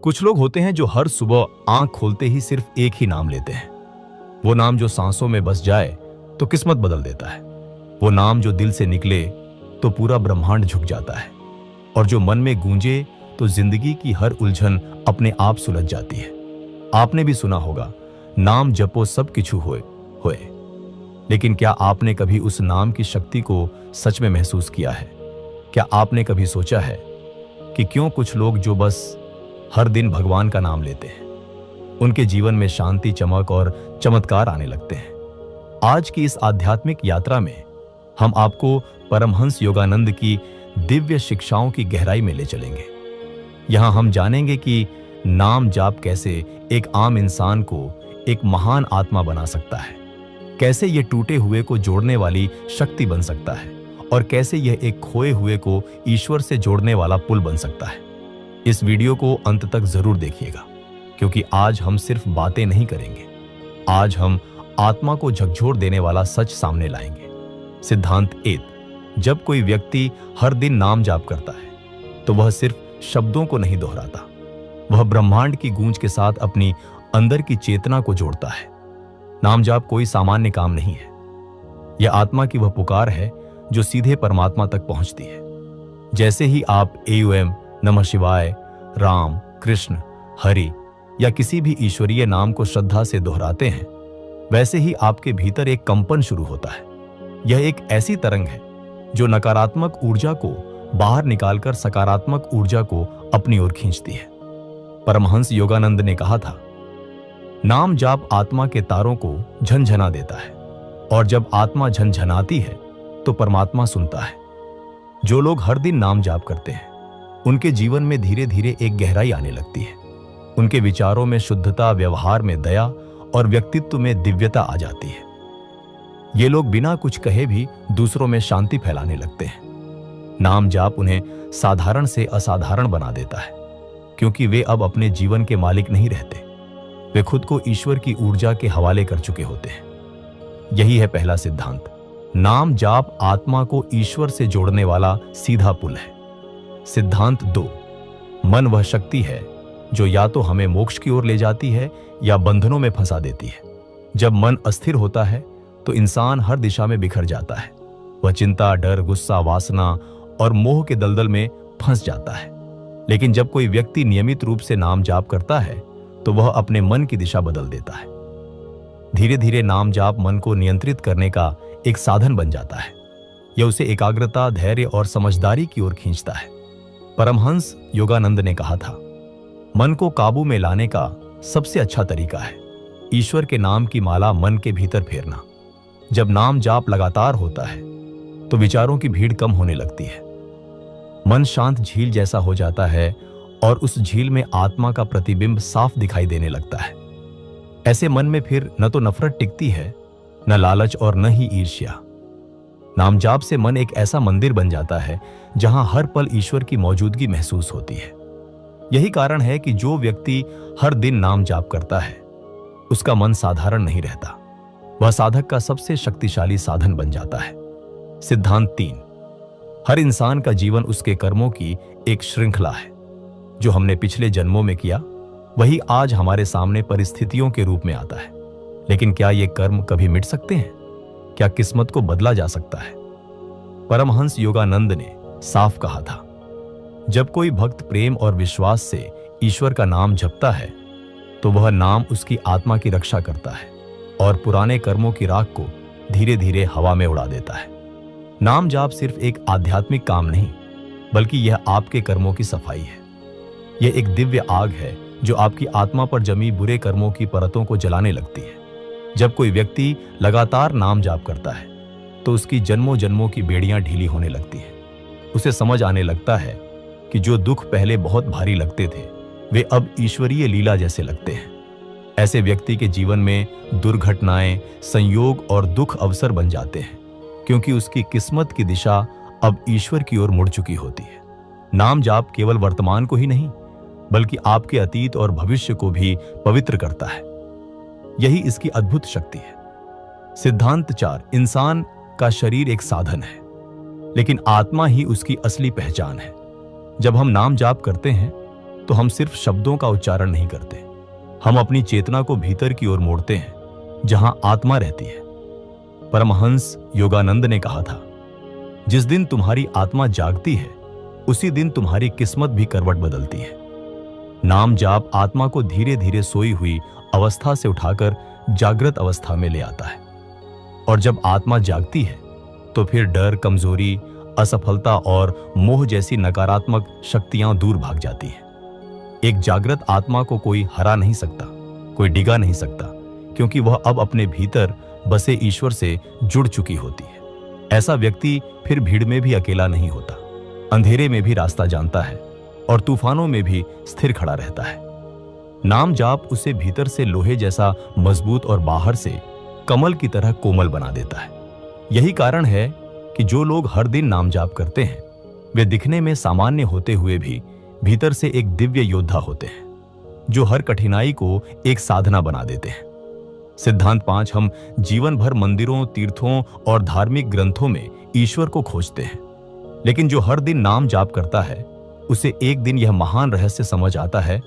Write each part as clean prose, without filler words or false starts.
कुछ लोग होते हैं जो हर सुबह आंख खोलते ही सिर्फ एक ही नाम लेते हैं। वो नाम जो सांसों में बस जाए तो किस्मत बदल देता है। वो नाम जो दिल से निकले तो पूरा ब्रह्मांड झुक जाता है। और जो मन में गूंजे तो जिंदगी की हर उलझन अपने आप सुलझ जाती है। आपने भी सुना होगा, नाम जपो सब किछु होए होए। लेकिन क्या आपने कभी उस नाम की शक्ति को सच में महसूस किया है? क्या आपने कभी सोचा है कि क्यों कुछ लोग जो बस हर दिन भगवान का नाम लेते हैं, उनके जीवन में शांति, चमक और चमत्कार आने लगते हैं? आज की इस आध्यात्मिक यात्रा में हम आपको परमहंस योगानंद की दिव्य शिक्षाओं की गहराई में ले चलेंगे। यहां हम जानेंगे कि नाम जाप कैसे एक आम इंसान को एक महान आत्मा बना सकता है, कैसे यह टूटे हुए को जोड़ने वाली शक्ति बन सकता है और कैसे यह एक खोए हुए को ईश्वर से जोड़ने वाला पुल बन सकता है। इस वीडियो को अंत तक जरूर देखिएगा, क्योंकि आज हम सिर्फ बातें नहीं करेंगे, आज हम आत्मा को झकझोर देने वाला सच सामने लाएंगे। सिद्धांत 1। जब कोई व्यक्ति हर दिन नाम जाप करता है तो वह सिर्फ शब्दों को नहीं दोहराता, वह ब्रह्मांड की गूंज के साथ अपनी अंदर की चेतना को जोड़ता है। नाम जाप कोई सामान्य काम नहीं है, यह आत्मा की वह पुकार है जो सीधे परमात्मा तक पहुंचती है। जैसे ही आप AUM, नमः शिवाय, राम, कृष्ण, हरि या किसी भी ईश्वरीय नाम को श्रद्धा से दोहराते हैं, वैसे ही आपके भीतर एक कंपन शुरू होता है। यह एक ऐसी तरंग है जो नकारात्मक ऊर्जा को बाहर निकालकर सकारात्मक ऊर्जा को अपनी ओर खींचती है। परमहंस योगानंद ने कहा था, नाम जाप आत्मा के तारों को झनझना देता है, और जब आत्मा झनझनाती है तो परमात्मा सुनता है। जो लोग हर दिन नाम जाप करते हैं, उनके जीवन में धीरे धीरे एक गहराई आने लगती है। उनके विचारों में शुद्धता, व्यवहार में दया और व्यक्तित्व में दिव्यता आ जाती है। ये लोग बिना कुछ कहे भी दूसरों में शांति फैलाने लगते हैं। नाम जाप उन्हें साधारण से असाधारण बना देता है, क्योंकि वे अब अपने जीवन के मालिक नहीं रहते, वे खुद को ईश्वर की ऊर्जा के हवाले कर चुके होते हैं। यही है पहला सिद्धांत। नाम जाप आत्मा को ईश्वर से जोड़ने वाला सीधा पुल है। सिद्धांत 2। मन वह शक्ति है जो या तो हमें मोक्ष की ओर ले जाती है या बंधनों में फंसा देती है। जब मन अस्थिर होता है तो इंसान हर दिशा में बिखर जाता है। वह चिंता, डर, गुस्सा, वासना और मोह के दलदल में फंस जाता है। लेकिन जब कोई व्यक्ति नियमित रूप से नाम जाप करता है तो वह अपने मन की दिशा बदल देता है। धीरे धीरे नाम जाप मन को नियंत्रित करने का एक साधन बन जाता है। यह उसे एकाग्रता, धैर्य और समझदारी की ओर खींचता है। परमहंस योगानंद ने कहा था, मन को काबू में लाने का सबसे अच्छा तरीका है ईश्वर के नाम की माला मन के भीतर फेरना। जब नाम जाप लगातार होता है तो विचारों की भीड़ कम होने लगती है। मन शांत झील जैसा हो जाता है और उस झील में आत्मा का प्रतिबिंब साफ दिखाई देने लगता है। ऐसे मन में फिर न तो नफरत टिकती है, न लालच और न ही ईर्ष्या। नाम जाप से मन एक ऐसा मंदिर बन जाता है जहां हर पल ईश्वर की मौजूदगी महसूस होती है। यही कारण है कि जो व्यक्ति हर दिन नाम जाप करता है, उसका मन साधारण नहीं रहता, वह साधक का सबसे शक्तिशाली साधन बन जाता है। सिद्धांत 3। हर इंसान का जीवन उसके कर्मों की एक श्रृंखला है। जो हमने पिछले जन्मों में किया वही आज हमारे सामने परिस्थितियों के रूप में आता है। लेकिन क्या ये कर्म कभी मिट सकते हैं? क्या किस्मत को बदला जा सकता है? परमहंस योगानंद ने साफ कहा था, जब कोई भक्त प्रेम और विश्वास से ईश्वर का नाम जपता है तो वह नाम उसकी आत्मा की रक्षा करता है और पुराने कर्मों की राख को धीरे धीरे हवा में उड़ा देता है। नाम जाप सिर्फ एक आध्यात्मिक काम नहीं, बल्कि यह आपके कर्मों की सफाई है। यह एक दिव्य आग है जो आपकी आत्मा पर जमी बुरे कर्मों की परतों को जलाने लगती है। जब कोई व्यक्ति लगातार नाम जाप करता है तो उसकी जन्मों जन्मों की बेड़ियां ढीली होने लगती हैं। उसे समझ आने लगता है कि जो दुख पहले बहुत भारी लगते थे वे अब ईश्वरीय लीला जैसे लगते हैं। ऐसे व्यक्ति के जीवन में दुर्घटनाएं, संयोग और दुख अवसर बन जाते हैं, क्योंकि उसकी किस्मत की दिशा अब ईश्वर की ओर मुड़ चुकी होती है। नाम जाप केवल वर्तमान को ही नहीं, बल्कि आपके अतीत और भविष्य को भी पवित्र करता है। यही इसकी अद्भुत शक्ति है। सिद्धांत 4। इंसान का शरीर एक साधन है, लेकिन आत्मा ही उसकी असली पहचान है। जब हम नाम जाप करते हैं तो हम सिर्फ शब्दों का उच्चारण नहीं करते, हम अपनी चेतना को भीतर की ओर मोड़ते हैं जहां आत्मा रहती है। परमहंस योगानंद ने कहा था, जिस दिन तुम्हारी आत्मा जागती है उसी दिन तुम्हारी किस्मत भी करवट बदलती है। नाम जाप आत्मा को धीरे धीरे सोई हुई अवस्था से उठाकर जागृत अवस्था में ले आता है, और जब आत्मा जागती है तो फिर डर, कमजोरी, असफलता और मोह जैसी नकारात्मक शक्तियां दूर भाग जाती हैं। एक जागृत आत्मा को कोई हरा नहीं सकता, कोई डिगा नहीं सकता, क्योंकि वह अब अपने भीतर बसे ईश्वर से जुड़ चुकी होती है। ऐसा व्यक्ति फिर भीड़ में भी अकेला नहीं होता, अंधेरे में भी रास्ता जानता है और तूफानों में भी स्थिर खड़ा रहता है। नाम जाप उसे भीतर से लोहे जैसा मजबूत और बाहर से कमल की तरह कोमल बना देता है। यही कारण है कि जो लोग हर दिन नाम जाप करते हैं वे दिखने में सामान्य होते हुए भी भीतर से एक दिव्य योद्धा होते हैं, जो हर कठिनाई को एक साधना बना देते हैं। सिद्धांत 5, हम जीवन भर मंदिरों, तीर्थों और धार्मिक ग्रंथों में ईश्वर को खोजते हैं, लेकिन जो हर दिन नाम जाप करता है उसे एक दिन यह महान रहस्य समझ आता है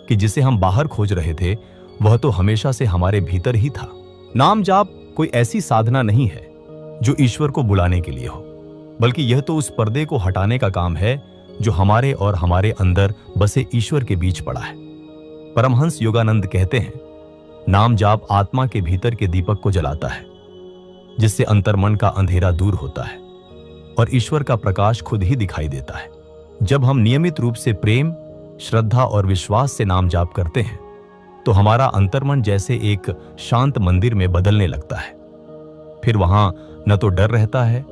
कि जिसे हम बाहर खोज रहे थे वह तो हमेशा से हमारे भीतर ही था। नाम जाप कोई ऐसी साधना नहीं है जो ईश्वर को बुलाने के लिए हो, बल्कि यह तो उस पर्दे को हटाने का काम है जो हमारे और हमारे अंदर बसे ईश्वर के बीच पड़ा है। परमहंस योगानंद कहते हैं, नाम जाप आत्मा के भीतर के दीपक को जलाता है, जिससे अंतर्मन का अंधेरा दूर होता है और ईश्वर का प्रकाश खुद ही दिखाई देता है। जब हम नियमित रूप से प्रेम, श्रद्धा और विश्वास से नाम जाप करते हैं तो हमारा अंतर्मन जैसे एक शांत मंदिर में बदलने लगता है। फिर वहां न तो डर रहता है,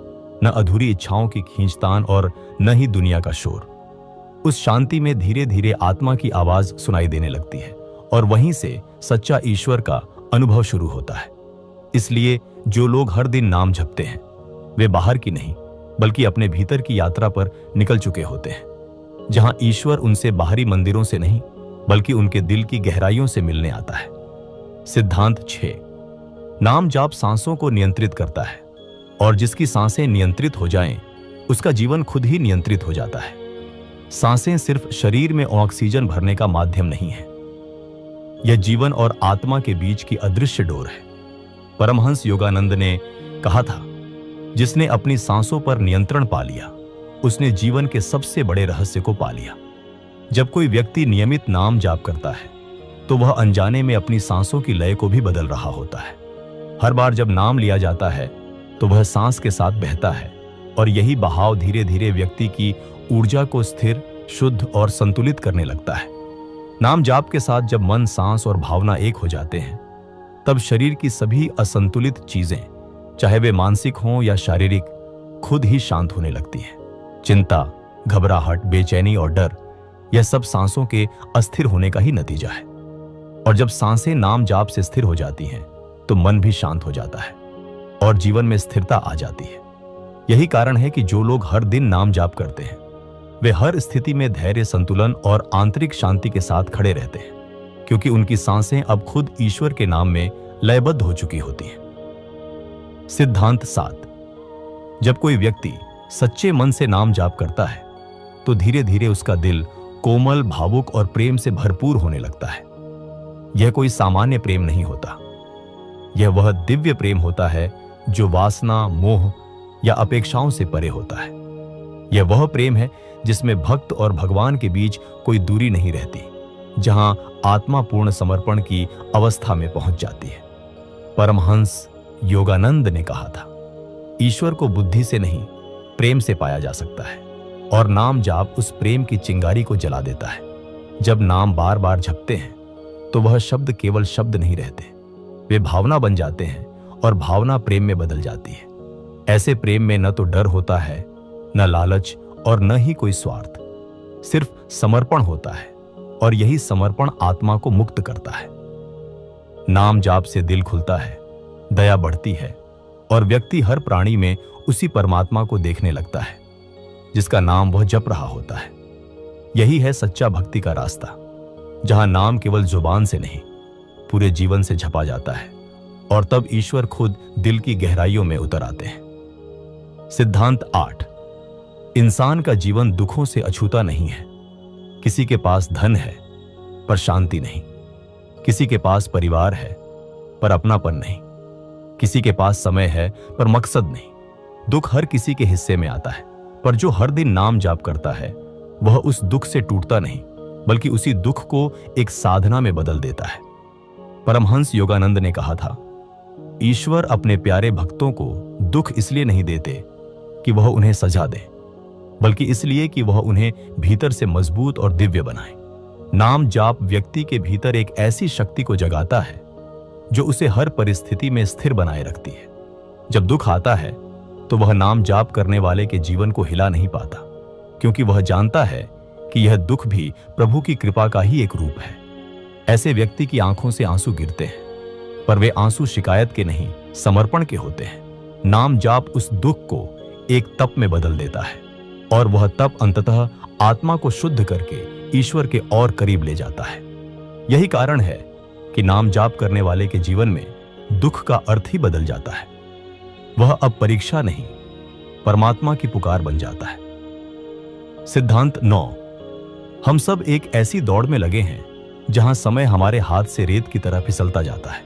न अधूरी इच्छाओं की खींचतान और न ही दुनिया का शोर। उस शांति में धीरे धीरे आत्मा की आवाज सुनाई देने लगती है और वहीं से सच्चा ईश्वर का अनुभव शुरू होता है। इसलिए जो लोग हर दिन नाम जपते हैं वे बाहर की नहीं बल्कि अपने भीतर की यात्रा पर निकल चुके होते हैं, जहां ईश्वर उनसे बाहरी मंदिरों से नहीं बल्कि उनके दिल की गहराइयों से मिलने आता है। सिद्धांत 6, नाम जाप सांसों को नियंत्रित करता है, और जिसकी सांसें नियंत्रित हो जाएं, उसका जीवन खुद ही नियंत्रित हो जाता है। सांसें सिर्फ शरीर में ऑक्सीजन भरने का माध्यम नहीं है, यह जीवन और आत्मा के बीच की अदृश्य डोर है। परमहंस योगानंद ने कहा था, जिसने अपनी सांसों पर नियंत्रण पा लिया उसने जीवन के सबसे बड़े रहस्य को पा लिया। जब कोई व्यक्ति नियमित नाम जाप करता है तो वह अनजाने में अपनी सांसों की लय को भी बदल रहा होता है। हर बार जब नाम लिया जाता है तो वह सांस के साथ बहता है, और यही बहाव धीरे धीरे व्यक्ति की ऊर्जा को स्थिर, शुद्ध और संतुलित करने लगता है। नाम जाप के साथ जब मन, सांस और भावना एक हो जाते हैं तब शरीर की सभी असंतुलित चीजें, चाहे वे मानसिक हों या शारीरिक, खुद ही शांत होने लगती हैं। चिंता, घबराहट, बेचैनी और डर, यह सब सांसों के अस्थिर होने का ही नतीजा है। और जब सांसें नाम जाप से स्थिर हो जाती हैं तो मन भी शांत हो जाता है और जीवन में स्थिरता आ जाती है। यही कारण है कि जो लोग हर दिन नाम जाप करते हैं वे हर स्थिति में धैर्य, संतुलन और आंतरिक शांति के साथ खड़े रहते हैं, क्योंकि उनकी सांसें अब खुद ईश्वर के नाम में लयबद्ध हो चुकी होती हैं। सिद्धांत 7, जब कोई व्यक्ति सच्चे मन से नाम जाप करता है तो धीरे धीरे उसका दिल कोमल, भावुक और प्रेम से भरपूर होने लगता है। यह कोई सामान्य प्रेम नहीं होता, यह वह दिव्य प्रेम होता है जो वासना, मोह या अपेक्षाओं से परे होता है। यह वह प्रेम है जिसमें भक्त और भगवान के बीच कोई दूरी नहीं रहती, जहां आत्मा पूर्ण समर्पण की अवस्था में पहुंच जाती है। परमहंस योगानंद ने कहा था, ईश्वर को बुद्धि से नहीं प्रेम से पाया जा सकता है, और नाम जाप उस प्रेम की चिंगारी को जला देता है। जब नाम बार बार जपते हैं तो वह शब्द केवल शब्द नहीं रहते, वे भावना बन जाते हैं और भावना प्रेम में बदल जाती है। ऐसे प्रेम में न तो डर होता है, न लालच और न ही कोई स्वार्थ, सिर्फ समर्पण होता है, और यही समर्पण आत्मा को मुक्त करता है। नाम जाप से दिल खुलता है, दया बढ़ती है और व्यक्ति हर प्राणी में उसी परमात्मा को देखने लगता है जिसका नाम वह जप रहा होता है। यही है सच्चा भक्ति का रास्ता, जहां नाम केवल जुबान से नहीं पूरे जीवन से जपा जाता है, और तब ईश्वर खुद दिल की गहराइयों में उतर आते हैं। सिद्धांत 8, इंसान का जीवन दुखों से अछूता नहीं है। किसी के पास धन है पर शांति नहीं, किसी के पास परिवार है पर अपनापन नहीं, किसी के पास समय है पर मकसद नहीं। दुख हर किसी के हिस्से में आता है, पर जो हर दिन नाम जाप करता है वह उस दुख से टूटता नहीं, बल्कि उसी दुख को एक साधना में बदल देता है। परमहंस योगानंद ने कहा था, ईश्वर अपने प्यारे भक्तों को दुख इसलिए नहीं देते कि वह उन्हें सजा दे, बल्कि इसलिए कि वह उन्हें भीतर से मजबूत और दिव्य बनाए। नाम जाप व्यक्ति के भीतर एक ऐसी शक्ति को जगाता है जो उसे हर परिस्थिति में स्थिर बनाए रखती है। जब दुख आता है तो वह नाम जाप करने वाले के जीवन को हिला नहीं पाता, क्योंकि वह जानता है कि यह दुख भी प्रभु की कृपा का ही एक रूप है। ऐसे व्यक्ति की आंखों से आंसू गिरते हैं, पर वे आंसू शिकायत के नहीं, समर्पण के होते हैं। नाम जाप उस दुख को एक तप में बदल देता है, और वह तप अंततः आत्मा को शुद्ध करके ईश्वर के और करीब ले जाता है। यही कारण है कि नाम जाप करने वाले के जीवन में दुख का अर्थ ही बदल जाता है। वह अब परीक्षा नहीं, परमात्मा की पुकार बन जाता है। सिद्धांत 9। हम सब एक ऐसी दौड़ में लगे हैं जहां समय हमारे हाथ से रेत की तरह फिसलता जाता है।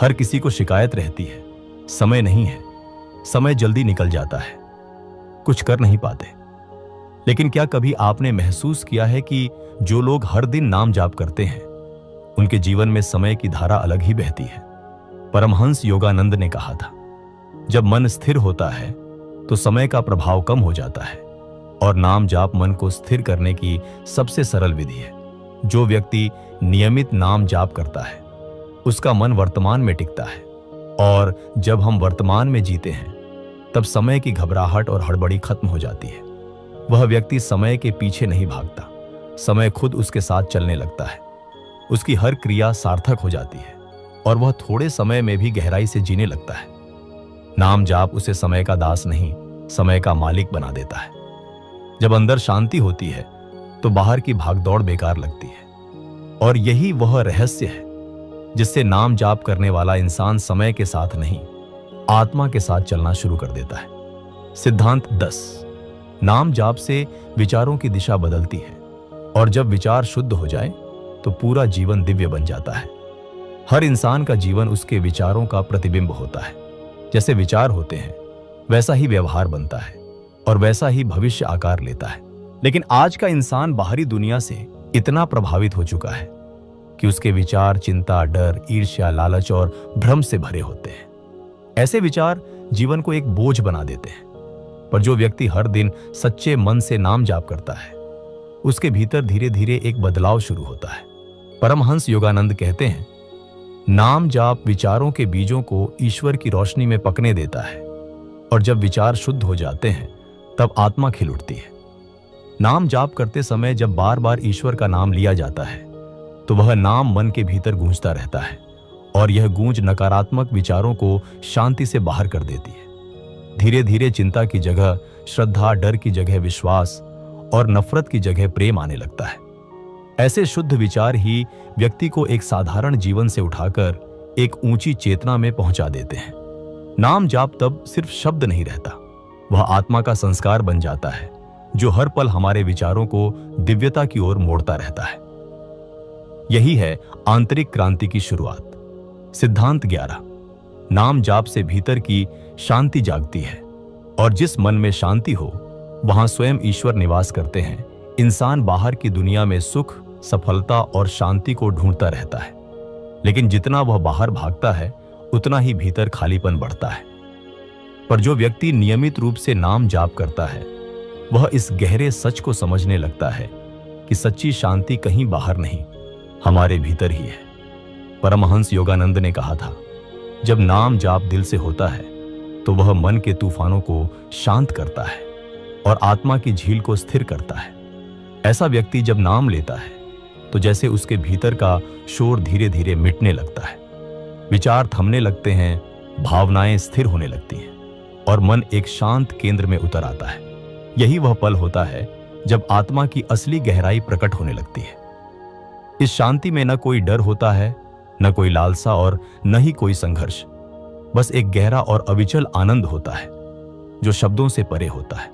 हर किसी को शिकायत रहती है, समय नहीं है, समय जल्दी निकल जाता है, कुछ कर नहीं पाते। लेकिन क्या कभी आपने महसूस किया है कि जो लोग हर दिन नाम जाप करते हैं उनके जीवन में समय की धारा अलग ही बहती है? परमहंस योगानंद ने कहा था, जब मन स्थिर होता है तो समय का प्रभाव कम हो जाता है, और नाम जाप मन को स्थिर करने की सबसे सरल विधि है। जो व्यक्ति नियमित नाम जाप करता है उसका मन वर्तमान में टिकता है, और जब हम वर्तमान में जीते हैं तब समय की घबराहट और हड़बड़ी खत्म हो जाती है। वह व्यक्ति समय के पीछे नहीं भागता, समय खुद उसके साथ चलने लगता है। उसकी हर क्रिया सार्थक हो जाती है और वह थोड़े समय में भी गहराई से जीने लगता है। नाम जाप उसे समय का दास नहीं, समय का मालिक बना देता है। जब अंदर शांति होती है तो बाहर की भागदौड़ बेकार लगती है, और यही वह रहस्य है जिससे नाम जाप करने वाला इंसान समय के साथ नहीं, आत्मा के साथ चलना शुरू कर देता है। सिद्धांत 10। नाम जाप से विचारों की दिशा बदलती है, और जब विचार शुद्ध हो जाए तो पूरा जीवन दिव्य बन जाता है। हर इंसान का जीवन उसके विचारों का प्रतिबिंब होता है। जैसे विचार होते हैं वैसा ही व्यवहार बनता है, और वैसा ही भविष्य आकार लेता है। लेकिन आज का इंसान बाहरी दुनिया से इतना प्रभावित हो चुका है कि उसके विचार चिंता, डर, ईर्ष्या, लालच और भ्रम से भरे होते हैं। ऐसे विचार जीवन को एक बोझ बना देते हैं, पर जो व्यक्ति हर दिन सच्चे मन से नाम जाप करता है उसके भीतर धीरे धीरे एक बदलाव शुरू होता है। परमहंस योगानंद कहते हैं, नाम जाप विचारों के बीजों को ईश्वर की रोशनी में पकने देता है, और जब विचार शुद्ध हो जाते हैं तब आत्मा खिल उठती है। नाम जाप करते समय जब बार बार ईश्वर का नाम लिया जाता है तो वह नाम मन के भीतर गूंजता रहता है, और यह गूंज नकारात्मक विचारों को शांति से बाहर कर देती है। धीरे धीरे चिंता की जगह श्रद्धा, डर की जगह विश्वास और नफरत की जगह प्रेम आने लगता है। ऐसे शुद्ध विचार ही व्यक्ति को एक साधारण जीवन से उठाकर एक ऊंची चेतना में पहुंचा देते हैं। नाम जाप तब सिर्फ शब्द नहीं रहता, वह आत्मा का संस्कार बन जाता है जो हर पल हमारे विचारों को दिव्यता की ओर मोड़ता रहता है। यही है आंतरिक क्रांति की शुरुआत। सिद्धांत 11। नाम जाप से भीतर की शांति जागती है, और जिस मन में शांति हो वहां स्वयं ईश्वर निवास करते हैं। इंसान बाहर की दुनिया में सुख, सफलता और शांति को ढूंढता रहता है, लेकिन जितना वह बाहर भागता है उतना ही भीतर खालीपन बढ़ता है। पर जो व्यक्ति नियमित रूप से नाम जाप करता है वह इस गहरे सच को समझने लगता है कि सच्ची शांति कहीं बाहर नहीं, हमारे भीतर ही है। परमहंस योगानंद ने कहा था, जब नाम जाप दिल से होता है तो वह मन के तूफानों को शांत करता है और आत्मा की झील को स्थिर करता है। ऐसा व्यक्ति जब नाम लेता है तो जैसे उसके भीतर का शोर धीरे धीरे मिटने लगता है, विचार थमने लगते हैं, भावनाएं स्थिर होने लगती हैं, और मन एक शांत केंद्र में उतर आता है। यही वह पल होता है जब आत्मा की असली गहराई प्रकट होने लगती है। इस शांति में न कोई डर होता है, न कोई लालसा और न ही कोई संघर्ष। बस एक गहरा और अविचल आनंद होता है जो शब्दों से परे होता है।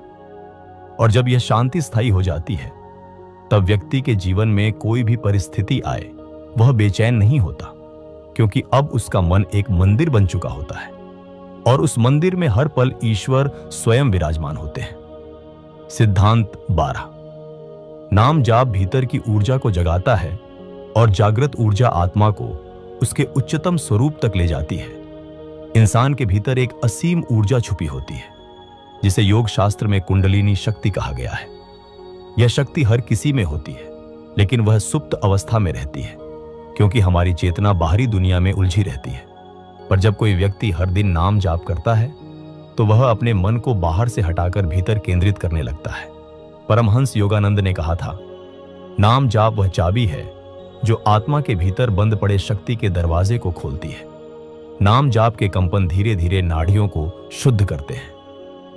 और जब यह शांति स्थायी हो जाती है तब व्यक्ति के जीवन में कोई भी परिस्थिति आए वह बेचैन नहीं होता, क्योंकि अब उसका मन एक मंदिर बन चुका होता है और उस मंदिर में हर पल ईश्वर स्वयं विराजमान होते हैं। सिद्धांत 12। नाम जाप भीतर की ऊर्जा को जगाता है और जागृत ऊर्जा आत्मा को उसके उच्चतम स्वरूप तक ले जाती है। इंसान के भीतर एक असीम ऊर्जा छुपी होती है, जिसे योग शास्त्र में कुंडलिनी शक्ति कहा गया है। यह शक्ति हर किसी में होती है, लेकिन वह सुप्त अवस्था में रहती है, क्योंकि हमारी चेतना बाहरी दुनिया में उलझी रहती है। पर जब कोई व्यक्ति हर दिन नाम जाप करता है तो वह अपने मन को बाहर से हटाकर भीतर केंद्रित करने लगता है। परमहंस योगानंद ने कहा था, नाम जाप वह चाबी है जो आत्मा के भीतर बंद पड़े शक्ति के दरवाजे को खोलती है। नाम जाप के कंपन धीरे धीरे नाड़ियों को शुद्ध करते हैं,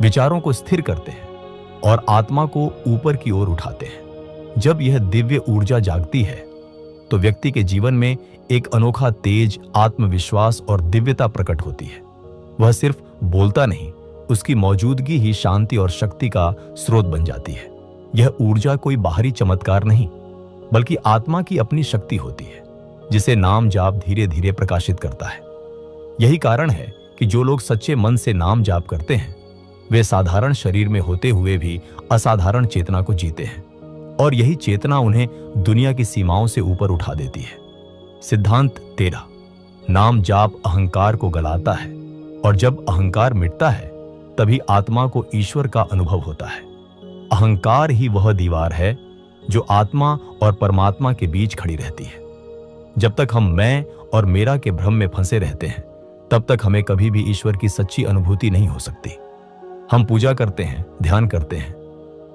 विचारों को स्थिर करते हैं और आत्मा को ऊपर की ओर उठाते हैं। जब यह दिव्य ऊर्जा जागती है तो व्यक्ति के जीवन में एक अनोखा तेज, आत्मविश्वास और दिव्यता प्रकट होती है। वह सिर्फ बोलता नहीं, उसकी मौजूदगी ही शांति और शक्ति का स्रोत बन जाती है। यह ऊर्जा कोई बाहरी चमत्कार नहीं, बल्कि आत्मा की अपनी शक्ति होती है, जिसे नाम जाप धीरे धीरे प्रकाशित करता है। यही कारण है कि जो लोग सच्चे मन से नाम जाप करते हैं वे साधारण शरीर में होते हुए भी असाधारण चेतना को जीते हैं, और यही चेतना उन्हें दुनिया की सीमाओं से ऊपर उठा देती है। सिद्धांत 13। नाम जाप अहंकार को गलाता है, और जब अहंकार मिटता है तभी आत्मा को ईश्वर का अनुभव होता है। अहंकार ही वह दीवार है जो आत्मा और परमात्मा के बीच खड़ी रहती है। जब तक हम मैं और मेरा के भ्रम में फंसे रहते हैं तब तक हमें कभी भी ईश्वर की सच्ची अनुभूति नहीं हो सकती। हम पूजा करते हैं, ध्यान करते हैं,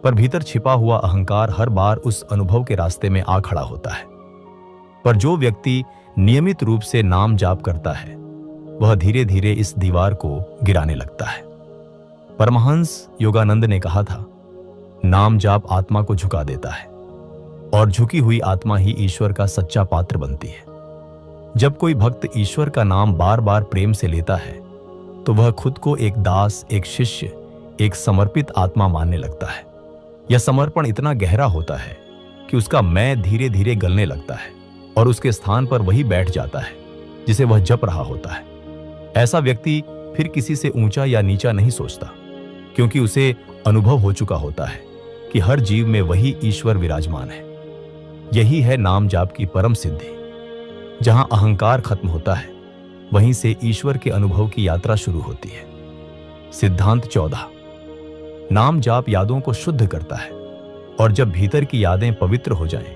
पर भीतर छिपा हुआ अहंकार हर बार उस अनुभव के रास्ते में आ खड़ा होता है। पर जो व्यक्ति नियमित रूप से नाम जाप करता है वह धीरे धीरे इस दीवार को गिराने लगता है। परमहंस योगानंद ने कहा था, नाम जाप आत्मा को झुका देता है और झुकी हुई आत्मा ही ईश्वर का सच्चा पात्र बनती है। जब कोई भक्त ईश्वर का नाम बार बार प्रेम से लेता है तो वह खुद को एक दास, एक शिष्य, एक समर्पित आत्मा मानने लगता है। यह समर्पण इतना गहरा होता है कि उसका मैं धीरे धीरे गलने लगता है और उसके स्थान पर वही बैठ जाता है जिसे वह जप रहा होता है। ऐसा व्यक्ति फिर किसी से ऊंचा या नीचा नहीं सोचता, क्योंकि उसे अनुभव हो चुका होता है कि हर जीव में वही ईश्वर विराजमान है। यही है नाम जाप की परम सिद्धि। जहां अहंकार खत्म होता है वहीं से ईश्वर के अनुभव की यात्रा शुरू होती है। सिद्धांत 14। नाम जाप यादों को शुद्ध करता है, और जब भीतर की यादें पवित्र हो जाएं,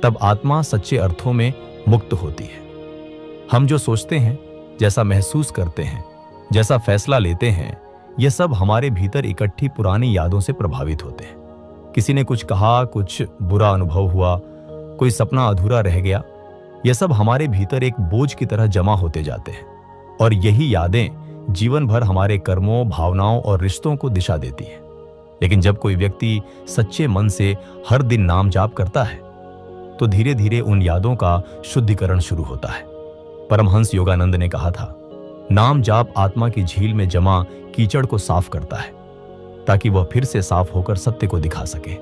तब आत्मा सच्चे अर्थों में मुक्त होती है। हम जो सोचते हैं, जैसा महसूस करते हैं, जैसा फैसला लेते हैं, यह सब हमारे भीतर इकट्ठी पुरानी यादों से प्रभावित होते हैं। किसी ने कुछ कहा, कुछ बुरा अनुभव हुआ, कोई सपना अधूरा रह गया, यह सब हमारे भीतर एक बोझ की तरह जमा होते जाते हैं, और यही यादें जीवन भर हमारे कर्मों, भावनाओं और रिश्तों को दिशा देती है। लेकिन जब कोई व्यक्ति सच्चे मन से हर दिन नाम जाप करता है तो धीरे धीरे उन यादों का शुद्धिकरण शुरू होता है। परमहंस योगानंद ने कहा था, नाम जाप आत्मा की झील में जमा कीचड़ को साफ करता है, ताकि वह फिर से साफ होकर सत्य को दिखा सके।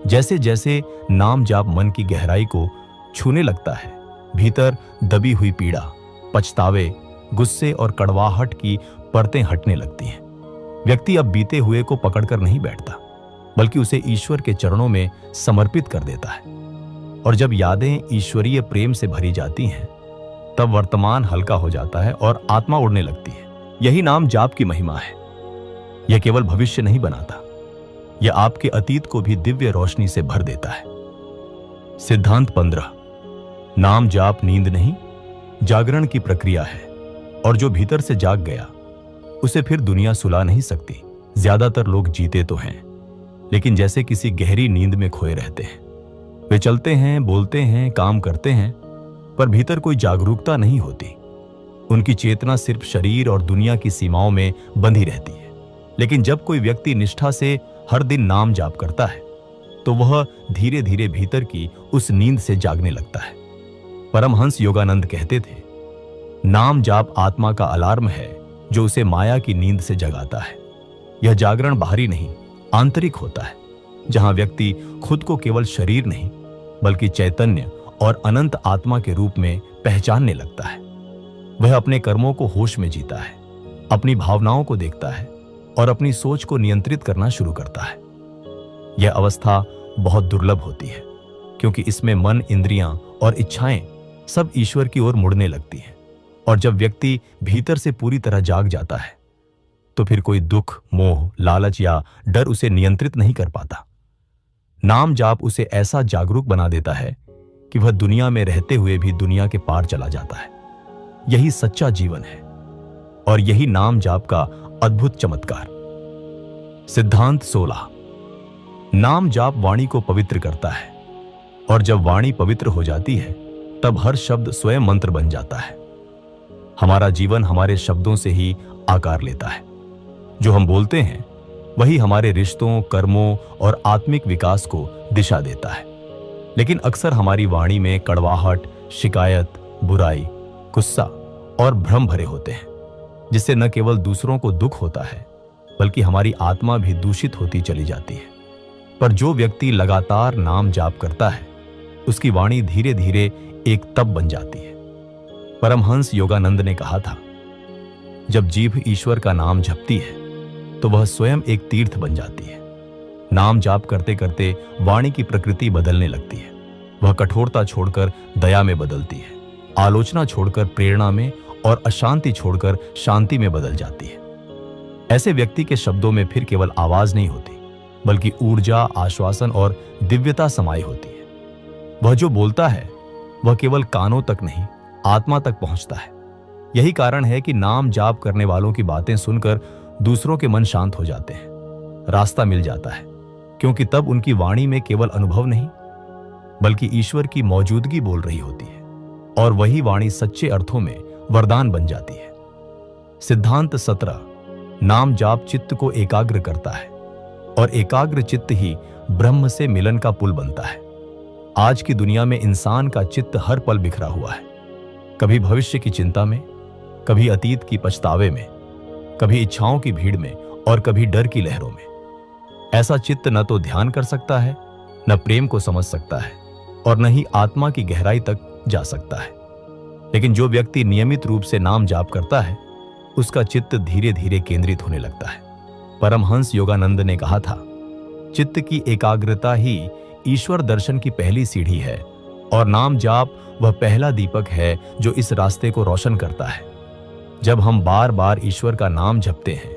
जैसे जैसे नाम जाप मन की गहराई को छूने लगता है, भीतर दबी हुई पीड़ा, पछतावे, गुस्से और कड़वाहट की परतें हटने लगती हैं। व्यक्ति अब बीते हुए को पकड़कर नहीं बैठता, बल्कि उसे ईश्वर के चरणों में समर्पित कर देता है। और जब यादें ईश्वरीय प्रेम से भरी जाती हैं, तब वर्तमान हल्का हो जाता है और आत्मा उड़ने लगती है। यही नाम जाप की महिमा है। यह केवल भविष्य नहीं बनाता, यह आपके अतीत को भी दिव्य रोशनी से भर देता है। सिद्धांत 15। नाम जाप नींद नहीं, जागरण की प्रक्रिया है, और जो भीतर से जाग गया उसे फिर दुनिया सुला नहीं सकती। ज्यादातर लोग जीते तो हैं, लेकिन जैसे किसी गहरी नींद में खोए रहते हैं। वे चलते हैं, बोलते हैं, काम करते हैं, पर भीतर कोई जागरूकता नहीं होती। उनकी चेतना सिर्फ शरीर और दुनिया की सीमाओं में बंधी रहती है। लेकिन जब कोई व्यक्ति निष्ठा से हर दिन नाम जाप करता है तो वह धीरे धीरे भीतर की उस नींद से जागने लगता है। परमहंस योगानंद कहते थे, नाम जाप आत्मा का अलार्म है जो उसे माया की नींद से जगाता है। यह जागरण बाहरी नहीं, आंतरिक होता है। जहां व्यक्ति खुद को केवल शरीर नहीं बल्कि चैतन्य और अनंत आत्मा के रूप में पहचानने लगता है। वह अपने कर्मों को होश में जीता है, अपनी भावनाओं को देखता है और अपनी सोच को नियंत्रित करना शुरू करता है। यह अवस्था बहुत दुर्लभ होती है क्योंकि इसमें मन, इंद्रियां और इच्छाएं सब ईश्वर की ओर मुड़ने लगती हैं। और जब व्यक्ति भीतर से पूरी तरह जाग जाता है तो फिर कोई दुख, मोह, लालच या डर उसे नियंत्रित नहीं कर पाता। नाम जाप उसे ऐसा जागरूक बना देता है कि वह दुनिया में रहते हुए भी दुनिया के पार चला जाता है। यही सच्चा जीवन है और यही नाम जाप का अद्भुत चमत्कार। सिद्धांत 16। नाम जाप वाणी को पवित्र करता है और जब वाणी पवित्र हो जाती है तब हर शब्द स्वयं मंत्र बन जाता है। हमारा जीवन हमारे शब्दों से ही आकार लेता है। जो हम बोलते हैं वही हमारे रिश्तों, कर्मों और आत्मिक विकास को दिशा देता है। लेकिन अक्सर हमारी वाणी में कड़वाहट, शिकायत, बुराई, गुस्सा और भ्रम भरे होते हैं, जिससे न केवल दूसरों को दुख होता है बल्कि हमारी आत्मा भी दूषित होती चली जाती है। पर जो व्यक्ति लगातार नाम जाप करता है उसकी वाणी धीरे धीरे एक तप बन जाती है। परमहंस योगानंद ने कहा था, जब जीभ ईश्वर का नाम जपती है तो वह स्वयं एक तीर्थ बन जाती है। नाम जाप करते करते वाणी की प्रकृति बदलने लगती है। वह कठोरता छोड़कर दया में बदलती है, आलोचना छोड़कर प्रेरणा में और अशांति छोड़कर शांति में बदल जाती है। ऐसे व्यक्ति के शब्दों में फिर केवल आवाज नहीं होती बल्कि ऊर्जा, आश्वासन और दिव्यता समाई होती है। वह जो बोलता है वह केवल कानों तक नहीं, आत्मा तक पहुंचता है। यही कारण है कि नाम जाप करने वालों की बातें सुनकर दूसरों के मन शांत हो जाते हैं, रास्ता मिल जाता है, क्योंकि तब उनकी वाणी में केवल अनुभव नहीं बल्कि ईश्वर की मौजूदगी बोल रही होती है और वही वाणी सच्चे अर्थों में वरदान बन जाती है। सिद्धांत 17। नाम जाप चित्त को एकाग्र करता है और एकाग्र चित्त ही ब्रह्म से मिलन का पुल बनता है। आज की दुनिया में इंसान का चित्त हर पल बिखरा हुआ है, कभी भविष्य की चिंता में, कभी अतीत की पछतावे में, कभी इच्छाओं की भीड़ में और कभी डर की लहरों में। ऐसा चित्त न तो ध्यान कर सकता है, न प्रेम को समझ सकता है और न ही आत्मा की गहराई तक जा सकता है। लेकिन जो व्यक्ति नियमित रूप से नाम जाप करता है उसका चित्त धीरे धीरे केंद्रित होने लगता है। परमहंस योगानंद ने कहा था, चित्त की एकाग्रता ही ईश्वर दर्शन की पहली सीढ़ी है और नाम जाप वह पहला दीपक है जो इस रास्ते को रोशन करता है। जब हम बार बार ईश्वर का नाम जपते हैं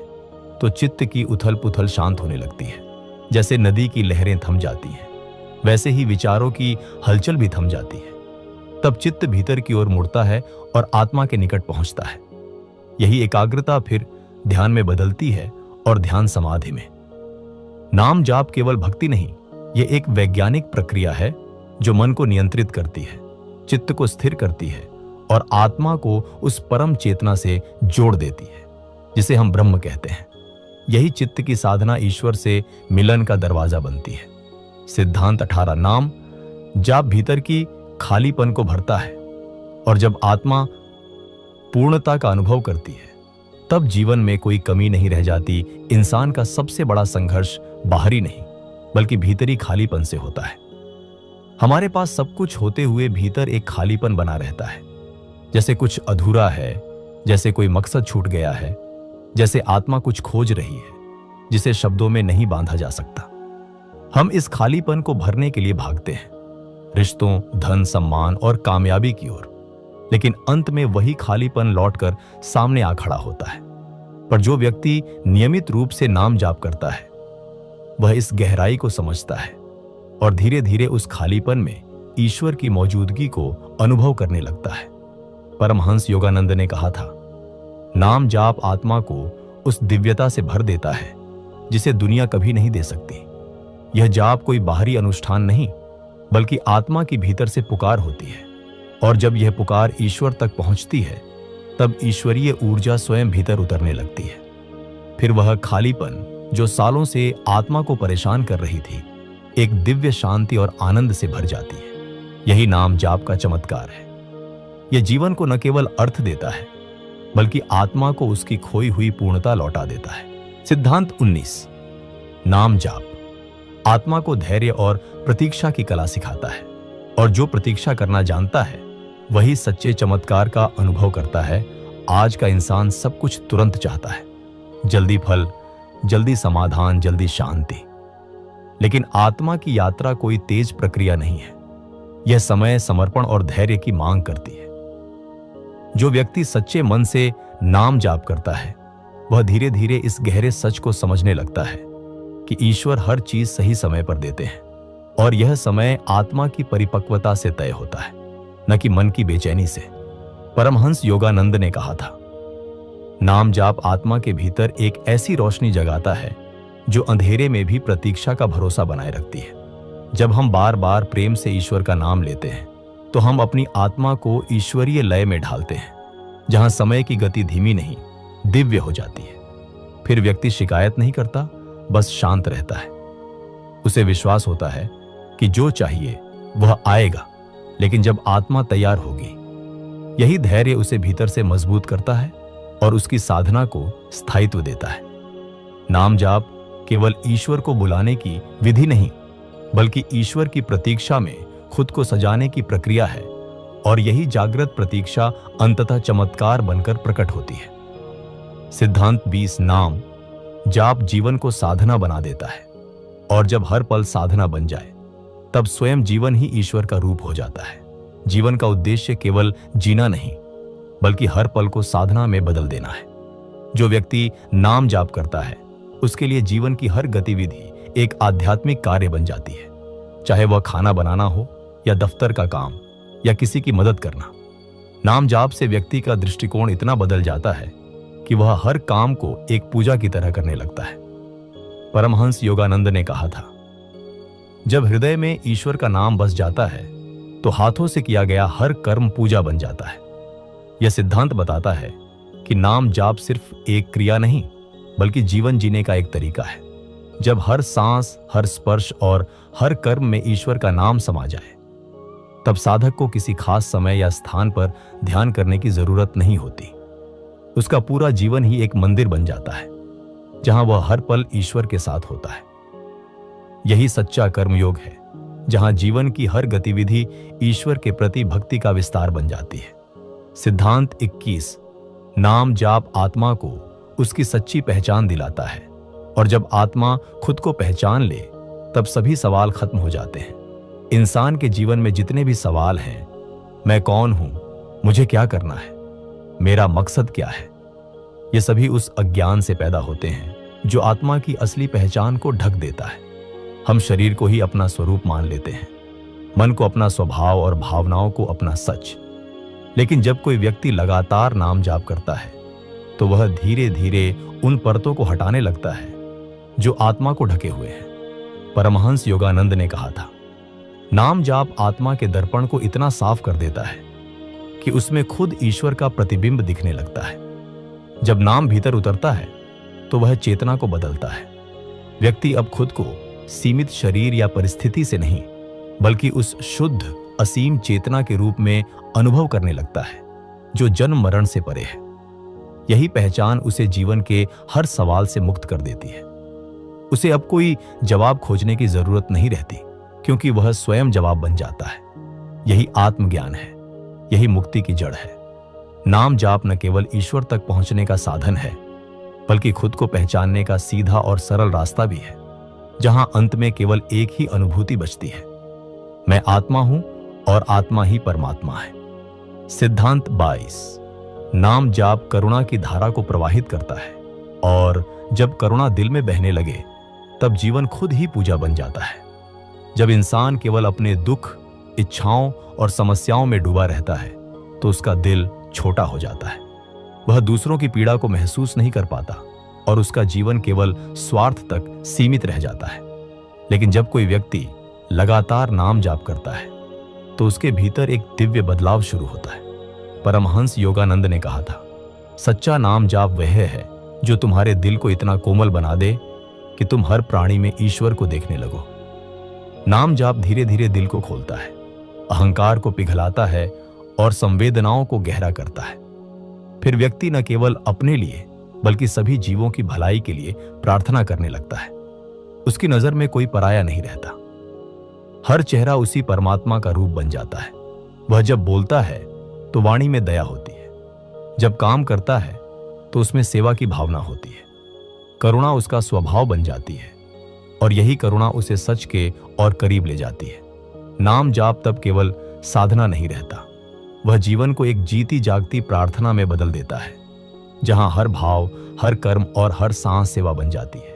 तो चित्त की उथल पुथल शांत होने लगती है। जैसे नदी की लहरें थम जाती हैं वैसे ही विचारों की हलचल भी थम जाती है। तब चित्त भीतर की ओर मुड़ता है और आत्मा के निकट पहुंचता है। यही एकाग्रता फिर ध्यान में बदलती है और ध्यान समाधि में। नाम जाप केवल भक्ति नहीं, यह एक वैज्ञानिक प्रक्रिया है जो मन को नियंत्रित करती है, चित्त को स्थिर करती है और आत्मा को उस परम चेतना से जोड़ देती है जिसे हम ब्रह्म कहते हैं। यही चित्त की साधना ईश्वर से मिलन का दरवाजा बनती है। सिद्धांत 18। नाम जाप भीतर की खालीपन को भरता है और जब आत्मा पूर्णता का अनुभव करती है तब जीवन में कोई कमी नहीं रह जाती। इंसान का सबसे बड़ा संघर्ष बाहरी नहीं बल्कि भीतरी खालीपन से होता है। हमारे पास सब कुछ होते हुए भीतर एक खालीपन बना रहता है, जैसे कुछ अधूरा है, जैसे कोई मकसद छूट गया है, जैसे आत्मा कुछ खोज रही है जिसे शब्दों में नहीं बांधा जा सकता। हम इस खालीपन को भरने के लिए भागते हैं, रिश्तों, धन, सम्मान और कामयाबी की ओर, लेकिन अंत में वही खालीपन लौटकर सामने आ खड़ा होता है। पर जो व्यक्ति नियमित रूप से नाम जाप करता है वह इस गहराई को समझता है और धीरे धीरे उस खालीपन में ईश्वर की मौजूदगी को अनुभव करने लगता है। परमहंस योगानंद ने कहा था, नाम जाप आत्मा को उस दिव्यता से भर देता है जिसे दुनिया कभी नहीं दे सकती। यह जाप कोई बाहरी अनुष्ठान नहीं बल्कि आत्मा की भीतर से पुकार होती है और जब यह पुकार ईश्वर तक पहुंचती है तब ईश्वरीय ऊर्जा स्वयं भीतर उतरने लगती है। फिर वह खालीपन जो सालों से आत्मा को परेशान कर रही थी एक दिव्य शांति और आनंद से भर जाती है। यही नाम जाप का चमत्कार है। यह जीवन को न केवल अर्थ देता है बल्कि आत्मा को उसकी खोई हुई पूर्णता लौटा देता है। सिद्धांत 19। नाम जाप आत्मा को धैर्य और प्रतीक्षा की कला सिखाता है, और जो प्रतीक्षा करना जानता है वही सच्चे चमत्कार का अनुभव करता है। आज का इंसान सब कुछ तुरंत चाहता है, जल्दी फल, जल्दी समाधान, जल्दी शांति। लेकिन आत्मा की यात्रा कोई तेज प्रक्रिया नहीं है। यह समय, समर्पण और धैर्य की मांग करती है। जो व्यक्ति सच्चे मन से नाम जाप करता है वह धीरे धीरे इस गहरे सच को समझने लगता है कि ईश्वर हर चीज सही समय पर देते हैं, और यह समय आत्मा की परिपक्वता से तय होता है, न कि मन की बेचैनी से। परमहंस योगानंद ने कहा था, नाम जाप आत्मा के भीतर एक ऐसी रोशनी जगाता है जो अंधेरे में भी प्रतीक्षा का भरोसा बनाए रखती है। जब हम बार बार प्रेम से ईश्वर का नाम लेते हैं तो हम अपनी आत्मा को ईश्वरीय लय में ढालते हैं, जहां समय की गति धीमी नहीं, दिव्य हो जाती है। फिर व्यक्ति शिकायत नहीं करता, बस शांत रहता है। उसे विश्वास होता है कि जो चाहिए वह आएगा, लेकिन जब आत्मा तैयार होगी। यही धैर्य उसे भीतर से मजबूत करता है और उसकी साधना को स्थायित्व देता है। नाम जाप केवल ईश्वर को बुलाने की विधि नहीं, बल्कि ईश्वर की प्रतीक्षा में खुद को सजाने की प्रक्रिया है, और यही जागृत प्रतीक्षा अंततः चमत्कार बनकर प्रकट होती है। सिद्धांत 20। नाम जाप जीवन को साधना बना देता है, और जब हर पल साधना बन जाए तब स्वयं जीवन ही ईश्वर का रूप हो जाता है। जीवन का उद्देश्य केवल जीना नहीं, बल्कि हर पल को साधना में बदल देना है। जो व्यक्ति नाम जाप करता है उसके लिए जीवन की हर गतिविधि एक आध्यात्मिक कार्य बन जाती है, चाहे वह खाना बनाना हो या दफ्तर का काम या किसी की मदद करना। नाम जाप से व्यक्ति का दृष्टिकोण इतना बदल जाता है कि वह हर काम को एक पूजा की तरह करने लगता है। परमहंस योगानंद ने कहा था, जब हृदय में ईश्वर का नाम बस जाता है तो हाथों से किया गया हर कर्म पूजा बन जाता है। यह सिद्धांत बताता है कि नाम जाप सिर्फ एक क्रिया नहीं, बल्कि जीवन जीने का एक तरीका है। जब हर सांस, हर स्पर्श और हर कर्म में ईश्वर का नाम समा जाए, तब साधक को किसी खास समय या स्थान पर ध्यान करने की जरूरत नहीं होती। उसका पूरा जीवन ही एक मंदिर बन जाता है, जहां वह हर पल ईश्वर के साथ होता है। यही सच्चा कर्मयोग है, जहां जीवन की हर गतिविधि ईश्वर के प्रति भक्ति का विस्तार बन जाती है। सिद्धांत 21। नाम जाप आत्मा को उसकी सच्ची पहचान दिलाता है, और जब आत्मा खुद को पहचान ले तब सभी सवाल खत्म हो जाते हैं। इंसान के जीवन में जितने भी सवाल हैं, मैं कौन हूं, मुझे क्या करना है, मेरा मकसद क्या है, ये सभी उस अज्ञान से पैदा होते हैं जो आत्मा की असली पहचान को ढक देता है। हम शरीर को ही अपना स्वरूप मान लेते हैं, मन को अपना स्वभाव और भावनाओं को अपना सच। लेकिन जब कोई व्यक्ति लगातार नाम जाप करता है तो वह धीरे धीरे उन परतों को हटाने लगता है जो आत्मा को ढके हुए हैं। परमहंस योगानंद ने कहा था, नाम जाप आत्मा के दर्पण को इतना साफ कर देता है कि उसमें खुद ईश्वर का प्रतिबिंब दिखने लगता है। जब नाम भीतर उतरता है तो वह चेतना को बदलता है। व्यक्ति अब खुद को सीमित शरीर या परिस्थिति से नहीं, बल्कि उस शुद्ध असीम चेतना के रूप में अनुभव करने लगता है जो जन्म मरण से परे है। यही पहचान उसे जीवन के हर सवाल से मुक्त कर देती है। उसे अब कोई जवाब खोजने की जरूरत नहीं रहती, क्योंकि वह स्वयं जवाब बन जाता है। यही आत्मज्ञान है, यही मुक्ति की जड़ है। नाम जाप न केवल ईश्वर तक पहुंचने का साधन है, बल्कि खुद को पहचानने का सीधा और सरल रास्ता भी है, जहां अंत में केवल एक ही अनुभूति बचती है, मैं आत्मा हूं और आत्मा ही परमात्मा है। सिद्धांत 22। नाम जाप करुणा की धारा को प्रवाहित करता है, और जब करुणा दिल में बहने लगे तब जीवन खुद ही पूजा बन जाता है। जब इंसान केवल अपने दुख, इच्छाओं और समस्याओं में डूबा रहता है तो उसका दिल छोटा हो जाता है। वह दूसरों की पीड़ा को महसूस नहीं कर पाता और उसका जीवन केवल स्वार्थ तक सीमित रह जाता है। लेकिन जब कोई व्यक्ति लगातार नाम जाप करता है तो उसके भीतर एक दिव्य बदलाव शुरू होता है। परमहंस योगानंद ने कहा था, सच्चा नाम जाप वह है जो तुम्हारे दिल को इतना कोमल बना दे कि तुम हर प्राणी में ईश्वर को देखने लगो। नाम जाप धीरे धीरे दिल को खोलता है, अहंकार को पिघलाता है और संवेदनाओं को गहरा करता है। फिर व्यक्ति न केवल अपने लिए बल्कि सभी जीवों की भलाई के लिए प्रार्थना करने लगता है। उसकी नजर में कोई पराया नहीं रहता। हर चेहरा उसी परमात्मा का रूप बन जाता है। वह जब बोलता है तो वाणी में दया होती है, जब काम करता है तो उसमें सेवा की भावना होती है। करुणा उसका स्वभाव बन जाती है और यही करुणा उसे सच के और करीब ले जाती है। नाम जाप तब केवल साधना नहीं रहता, वह जीवन को एक जीती जागती प्रार्थना में बदल देता है, जहां हर भाव, हर कर्म और हर सांस सेवा बन जाती है।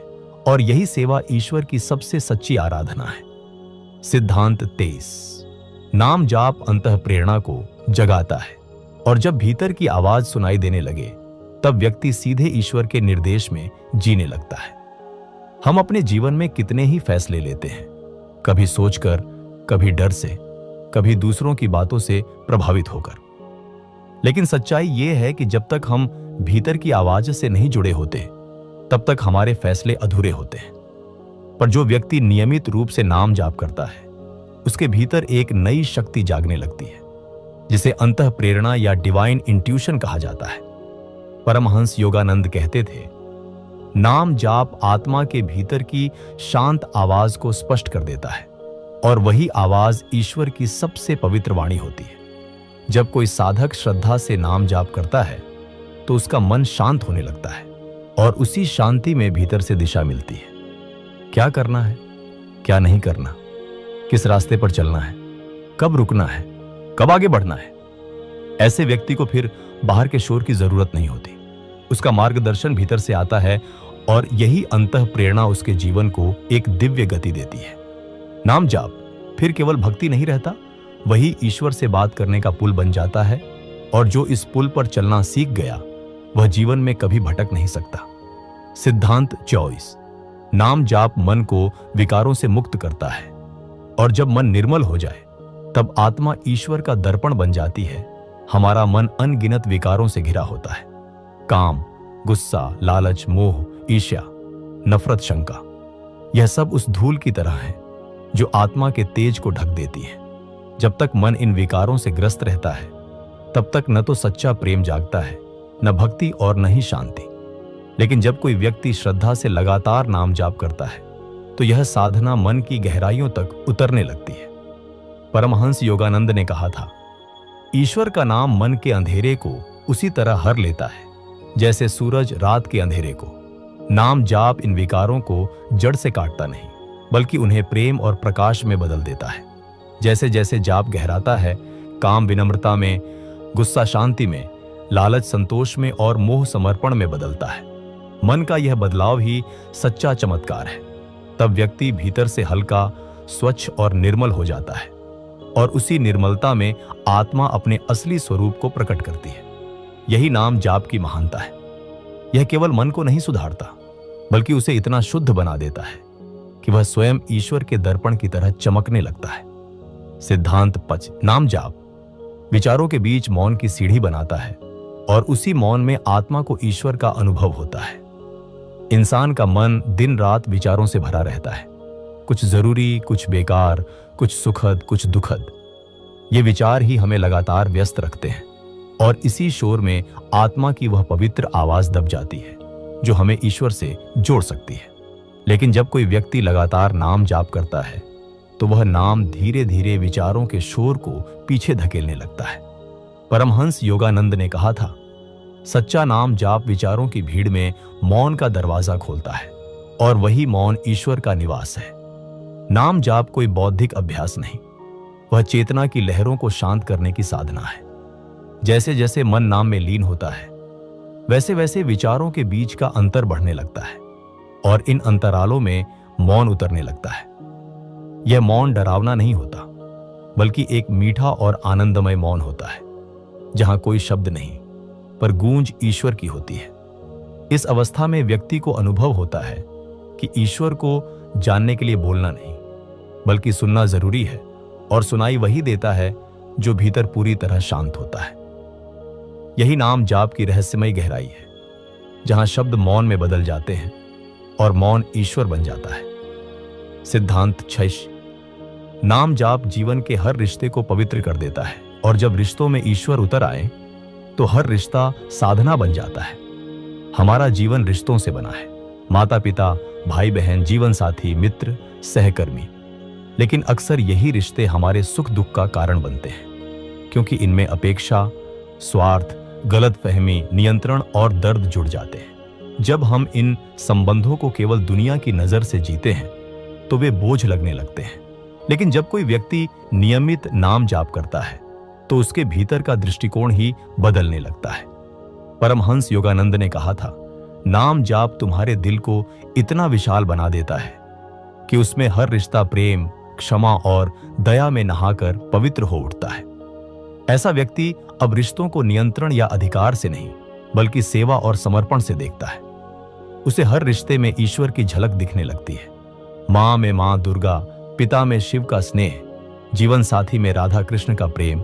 और यही सेवा ईश्वर की सबसे सच्ची आराधना है। सिद्धांत 23। नाम जाप अंतः प्रेरणा को जगाता है और जब भीतर की आवाज सुनाई देने लगे तब व्यक्ति सीधे ईश्वर के निर्देश में जीने लगता है। हम अपने जीवन में कितने ही फैसले लेते हैं, कभी सोचकर, कभी डर से, कभी दूसरों की बातों से प्रभावित होकर। लेकिन सच्चाई यह है कि जब तक हम भीतर की आवाज से नहीं जुड़े होते तब तक हमारे फैसले अधूरे होते हैं। पर जो व्यक्ति नियमित रूप से नाम जाप करता है उसके भीतर एक नई शक्ति जागने लगती है, जिसे अंतः प्रेरणा या डिवाइन इंट्यूशन कहा जाता है। परमहंस योगानंद कहते थे, नाम जाप आत्मा के भीतर की शांत आवाज को स्पष्ट कर देता है और वही आवाज ईश्वर की सबसे पवित्र वाणी होती है। जब कोई साधक श्रद्धा से नाम जाप करता है तो उसका मन शांत होने लगता है और उसी शांति में भीतर से दिशा मिलती है। क्या करना है, क्या नहीं करना, किस रास्ते पर चलना है, कब रुकना है, कब आगे बढ़ना है, ऐसे व्यक्ति को फिर बाहर के शोर की जरूरत नहीं होती। उसका मार्गदर्शन भीतर से आता है और यही अंतः प्रेरणा उसके जीवन को एक दिव्य गति देती है। नाम जाप फिर केवल भक्ति नहीं रहता, वही ईश्वर से बात करने का पुल बन जाता है और जो इस पुल पर चलना सीख गया वह जीवन में कभी भटक नहीं सकता। सिद्धांत 24। नाम जाप मन को विकारों से मुक्त करता है और जब मन निर्मल हो जाए तब आत्मा ईश्वर का दर्पण बन जाती है। हमारा मन अनगिनत विकारों से घिरा होता है, काम, गुस्सा, लालच, मोह, ईर्ष्या, नफरत, शंका, यह सब उस धूल की तरह है जो आत्मा के तेज को ढक देती है। जब तक मन इन विकारों से ग्रस्त रहता है तब तक न तो सच्चा प्रेम जागता है, न भक्ति और न ही शांति। लेकिन जब कोई व्यक्ति श्रद्धा से लगातार नाम जाप करता है तो यह साधना मन की गहराइयों तक उतरने लगती है। परमहंस योगानंद ने कहा था, ईश्वर का नाम मन के अंधेरे को उसी तरह हर लेता है जैसे सूरज रात के अंधेरे को। नाम जाप इन विकारों को जड़ से काटता नहीं बल्कि उन्हें प्रेम और प्रकाश में बदल देता है। जैसे जैसे जाप गहराता है, काम विनम्रता में, गुस्सा शांति में, लालच संतोष में और मोह समर्पण में बदलता है। मन का यह बदलाव ही सच्चा चमत्कार है। तब व्यक्ति भीतर से हल्का, स्वच्छ और निर्मल हो जाता है और उसी निर्मलता में आत्मा अपने असली स्वरूप को प्रकट करती है। यही नाम जाप की महानता है। यह केवल मन को नहीं सुधारता बल्कि उसे इतना शुद्ध बना देता है कि वह स्वयं ईश्वर के दर्पण की तरह चमकने लगता है। सिद्धांत 5। नाम जाप विचारों के बीच मौन की सीढ़ी बनाता है और उसी मौन में आत्मा को ईश्वर का अनुभव होता है। इंसान का मन दिन रात विचारों से भरा रहता है, कुछ जरूरी, कुछ बेकार, कुछ सुखद, कुछ दुखद। ये विचार ही हमें लगातार व्यस्त रखते हैं और इसी शोर में आत्मा की वह पवित्र आवाज दब जाती है जो हमें ईश्वर से जोड़ सकती है। लेकिन जब कोई व्यक्ति लगातार नाम जाप करता है तो वह नाम धीरे धीरे विचारों के शोर को पीछे धकेलने लगता है। परमहंस योगानंद ने कहा था, सच्चा नाम जाप विचारों की भीड़ में मौन का दरवाजा खोलता है और वही मौन ईश्वर का निवास है। नाम जाप कोई बौद्धिक अभ्यास नहीं, वह चेतना की लहरों को शांत करने की साधना है। जैसे जैसे मन नाम में लीन होता है वैसे वैसे विचारों के बीच का अंतर बढ़ने लगता है और इन अंतरालों में मौन उतरने लगता है। यह मौन डरावना नहीं होता बल्कि एक मीठा और आनंदमय मौन होता है जहां कोई शब्द नहीं पर गूंज ईश्वर की होती है। इस अवस्था में व्यक्ति को अनुभव होता है कि ईश्वर को जानने के लिए बोलना नहीं बल्कि सुनना जरूरी है और सुनाई वही देता है जो भीतर पूरी तरह शांत होता है। यही नाम जाप की रहस्यमय गहराई है, जहां शब्द मौन में बदल जाते हैं और मौन ईश्वर बन जाता है। सिद्धांत 6। नाम जाप जीवन के हर रिश्ते को पवित्र कर देता है और जब रिश्तों में ईश्वर उतर आए तो हर रिश्ता साधना बन जाता है। हमारा जीवन रिश्तों से बना है, माता पिता, भाई बहन, जीवन साथी, मित्र, सहकर्मी। लेकिन अक्सर यही रिश्ते हमारे सुख दुख का कारण बनते हैं, क्योंकि इनमें अपेक्षा, स्वार्थ, गलतफहमी, नियंत्रण और दर्द जुड़ जाते हैं। जब हम इन संबंधों को केवल दुनिया की नजर से जीते हैं तो वे बोझ लगने लगते हैं। लेकिन जब कोई व्यक्ति नियमित नाम जाप करता है तो उसके भीतर का दृष्टिकोण ही बदलने लगता है। परमहंस योगानंद ने कहा था, नाम जाप तुम्हारे दिल को इतना विशाल बना देता है कि उसमें हर रिश्ता प्रेम, क्षमा और दया में नहाकर पवित्र हो उठता है। ऐसा व्यक्ति अब रिश्तों को नियंत्रण या अधिकार से नहीं, बल्कि सेवा और समर्पण से देखता है। उसे हर रिश्ते में ईश्वर की झलक दिखने लगती है। मां में मां दुर्गा, पिता में शिव का स्नेह, जीवन साथी में राधा कृष्ण का प्रेम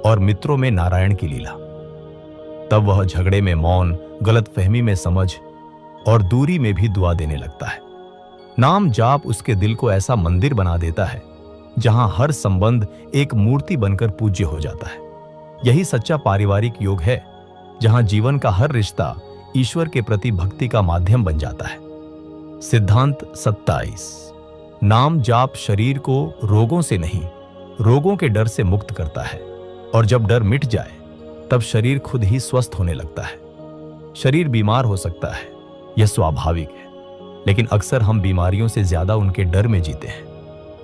और मित्रों में नारायण की लीला। तब वह झगड़े में मौन, गलतफहमी में समझ और दूरी में भी दुआ देने लगता है। नाम जाप उसके दिल को ऐसा मंदिर बना देता है जहां हर संबंध एक मूर्ति बनकर पूज्य हो जाता है। यही सच्चा पारिवारिक योग है, जहां जीवन का हर रिश्ता ईश्वर के प्रति भक्ति का माध्यम बन जाता है। सिद्धांत 27। नाम जाप शरीर को रोगों से नहीं, रोगों के डर से मुक्त करता है, और जब डर मिट जाए तब शरीर खुद ही स्वस्थ होने लगता है। शरीर बीमार हो सकता है, यह स्वाभाविक है, लेकिन अक्सर हम बीमारियों से ज्यादा उनके डर में जीते हैं।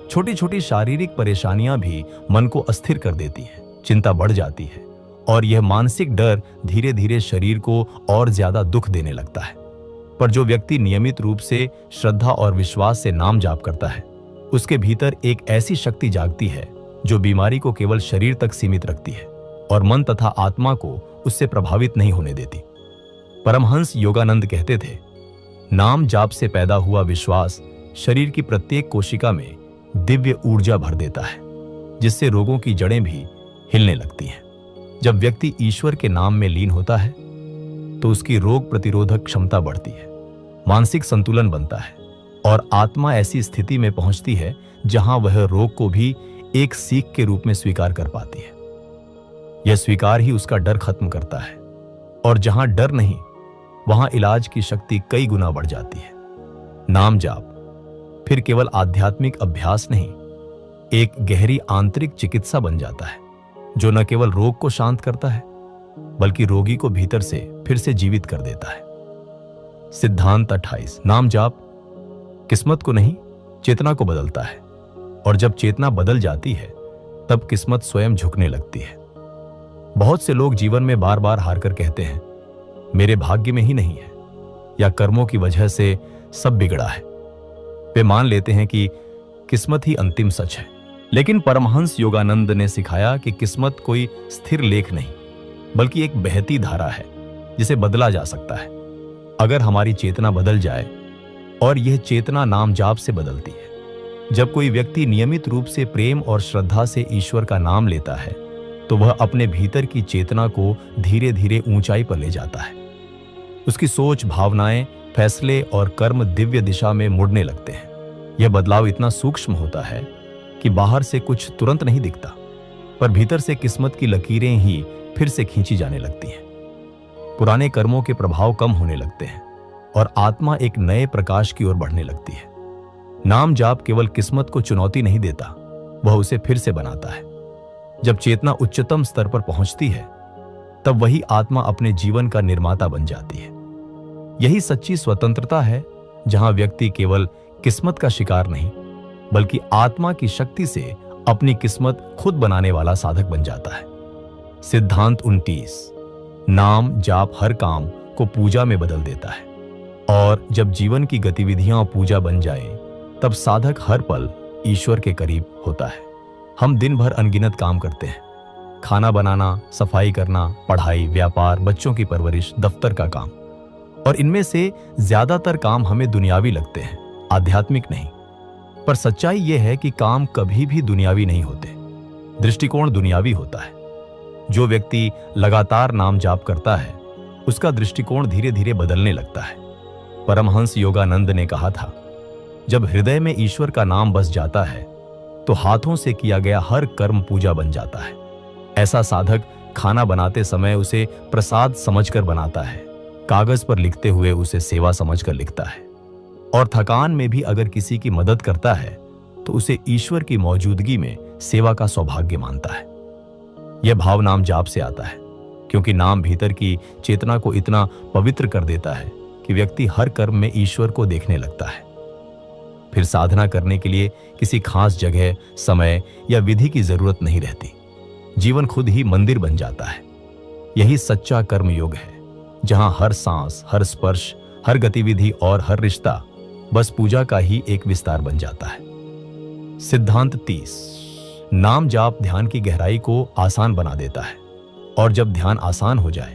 छोटी छोटी शारीरिक परेशानियां भी मन को अस्थिर कर देती हैं, चिंता बढ़ जाती है और यह मानसिक डर धीरे धीरे शरीर को और ज्यादा दुख देने लगता है। पर जो व्यक्ति नियमित रूप से श्रद्धा और विश्वास से नाम जाप करता है, उसके भीतर एक ऐसी शक्ति जागती है जो बीमारी को केवल शरीर तक सीमित रखती है और मन तथा आत्मा को उससे प्रभावित नहीं होने देती। परमहंस योगानंद कहते थे, नाम जाप से पैदा हुआ विश्वास शरीर की प्रत्येक कोशिका में दिव्य ऊर्जा भर देता है, जिससे रोगों की जड़ें भी हिलने लगती हैं। जब व्यक्ति ईश्वर के नाम में लीन होता है तो उसकी रोग प्रतिरोधक क्षमता बढ़ती है, मानसिक संतुलन बनता है और आत्मा ऐसी स्थिति में पहुंचती है जहां वह रोग को भी एक सीख के रूप में स्वीकार कर पाती है। यह स्वीकार ही उसका डर खत्म करता है, और जहां डर नहीं, वहां इलाज की शक्ति कई गुना बढ़ जाती है। नाम जाप फिर केवल आध्यात्मिक अभ्यास नहीं, एक गहरी आंतरिक चिकित्सा बन जाता है, जो न केवल रोग को शांत करता है, बल्कि रोगी को भीतर से फिर से जीवित कर देता है। सिद्धांत 28। नाम जाप किस्मत को नहीं, चेतना को बदलता है, और जब चेतना बदल जाती है तब किस्मत स्वयं झुकने लगती है। बहुत से लोग जीवन में बार बार हार कर कहते हैं, मेरे भाग्य में ही नहीं है, या कर्मों की वजह से सब बिगड़ा है। वे मान लेते हैं कि किस्मत ही अंतिम सच है। लेकिन परमहंस योगानंद ने सिखाया कि किस्मत कोई स्थिर लेख नहीं, बल्कि एक बहती धारा है जिसे बदला जा सकता है अगर हमारी चेतना बदल जाए, और यह चेतना नाम जाप से बदलती है। जब कोई व्यक्ति नियमित रूप से प्रेम और श्रद्धा से ईश्वर का नाम लेता है तो वह अपने भीतर की चेतना को धीरे धीरे ऊंचाई पर ले जाता है। उसकी सोच, भावनाएं, फैसले और कर्म दिव्य दिशा में मुड़ने लगते हैं। यह बदलाव इतना सूक्ष्म होता है कि बाहर से कुछ तुरंत नहीं दिखता, पर भीतर से किस्मत की लकीरें ही फिर से खींची जाने लगती हैं। पुराने कर्मों के प्रभाव कम होने लगते हैं और आत्मा एक नए प्रकाश की ओर बढ़ने लगती है। नाम जाप केवल किस्मत को चुनौती नहीं देता, वह उसे फिर से बनाता है। जब चेतना उच्चतम स्तर पर पहुंचती है तब वही आत्मा अपने जीवन का निर्माता बन जाती है। यही सच्ची स्वतंत्रता है, जहां व्यक्ति केवल किस्मत का शिकार नहीं, बल्कि आत्मा की शक्ति से अपनी किस्मत खुद बनाने वाला साधक बन जाता है। सिद्धांत 29। नाम जाप हर काम को पूजा में बदल देता है, और जब जीवन की गतिविधियां पूजा बन जाए तब साधक हर पल ईश्वर के करीब होता है। हम दिन भर अनगिनत काम करते हैं, खाना बनाना, सफाई करना, पढ़ाई, व्यापार, बच्चों की परवरिश, दफ्तर का काम, और इनमें से ज्यादातर काम हमें दुनियावी लगते हैं, आध्यात्मिक नहीं। पर सच्चाई यह है कि काम कभी भी दुनियावी नहीं होते, दृष्टिकोण दुनियावी होता है। जो व्यक्ति लगातार नाम जाप करता है उसका दृष्टिकोण धीरे धीरे बदलने लगता है। परमहंस योगानंद ने कहा था, जब हृदय में ईश्वर का नाम बस जाता है तो हाथों से किया गया हर कर्म पूजा बन जाता है। ऐसा साधक खाना बनाते समय उसे प्रसाद समझकर बनाता है, कागज पर लिखते हुए उसे सेवा समझकर लिखता है, और थकान में भी अगर किसी की मदद करता है तो उसे ईश्वर की मौजूदगी में सेवा का सौभाग्य मानता है। यह भाव नाम जाप से आता है, क्योंकि नाम भीतर की चेतना को इतना पवित्र कर देता है कि व्यक्ति हर कर्म में ईश्वर को देखने लगता है। फिर साधना करने के लिए किसी खास जगह, समय या विधि की जरूरत नहीं रहती। जीवन खुद ही मंदिर बन जाता है। यही सच्चा कर्म योग है, जहां हर सांस, हर स्पर्श, हर गतिविधि और हर रिश्ता बस पूजा का ही एक विस्तार बन जाता है। सिद्धांत 30। नाम जाप ध्यान की गहराई को आसान बना देता है, और जब ध्यान आसान हो जाए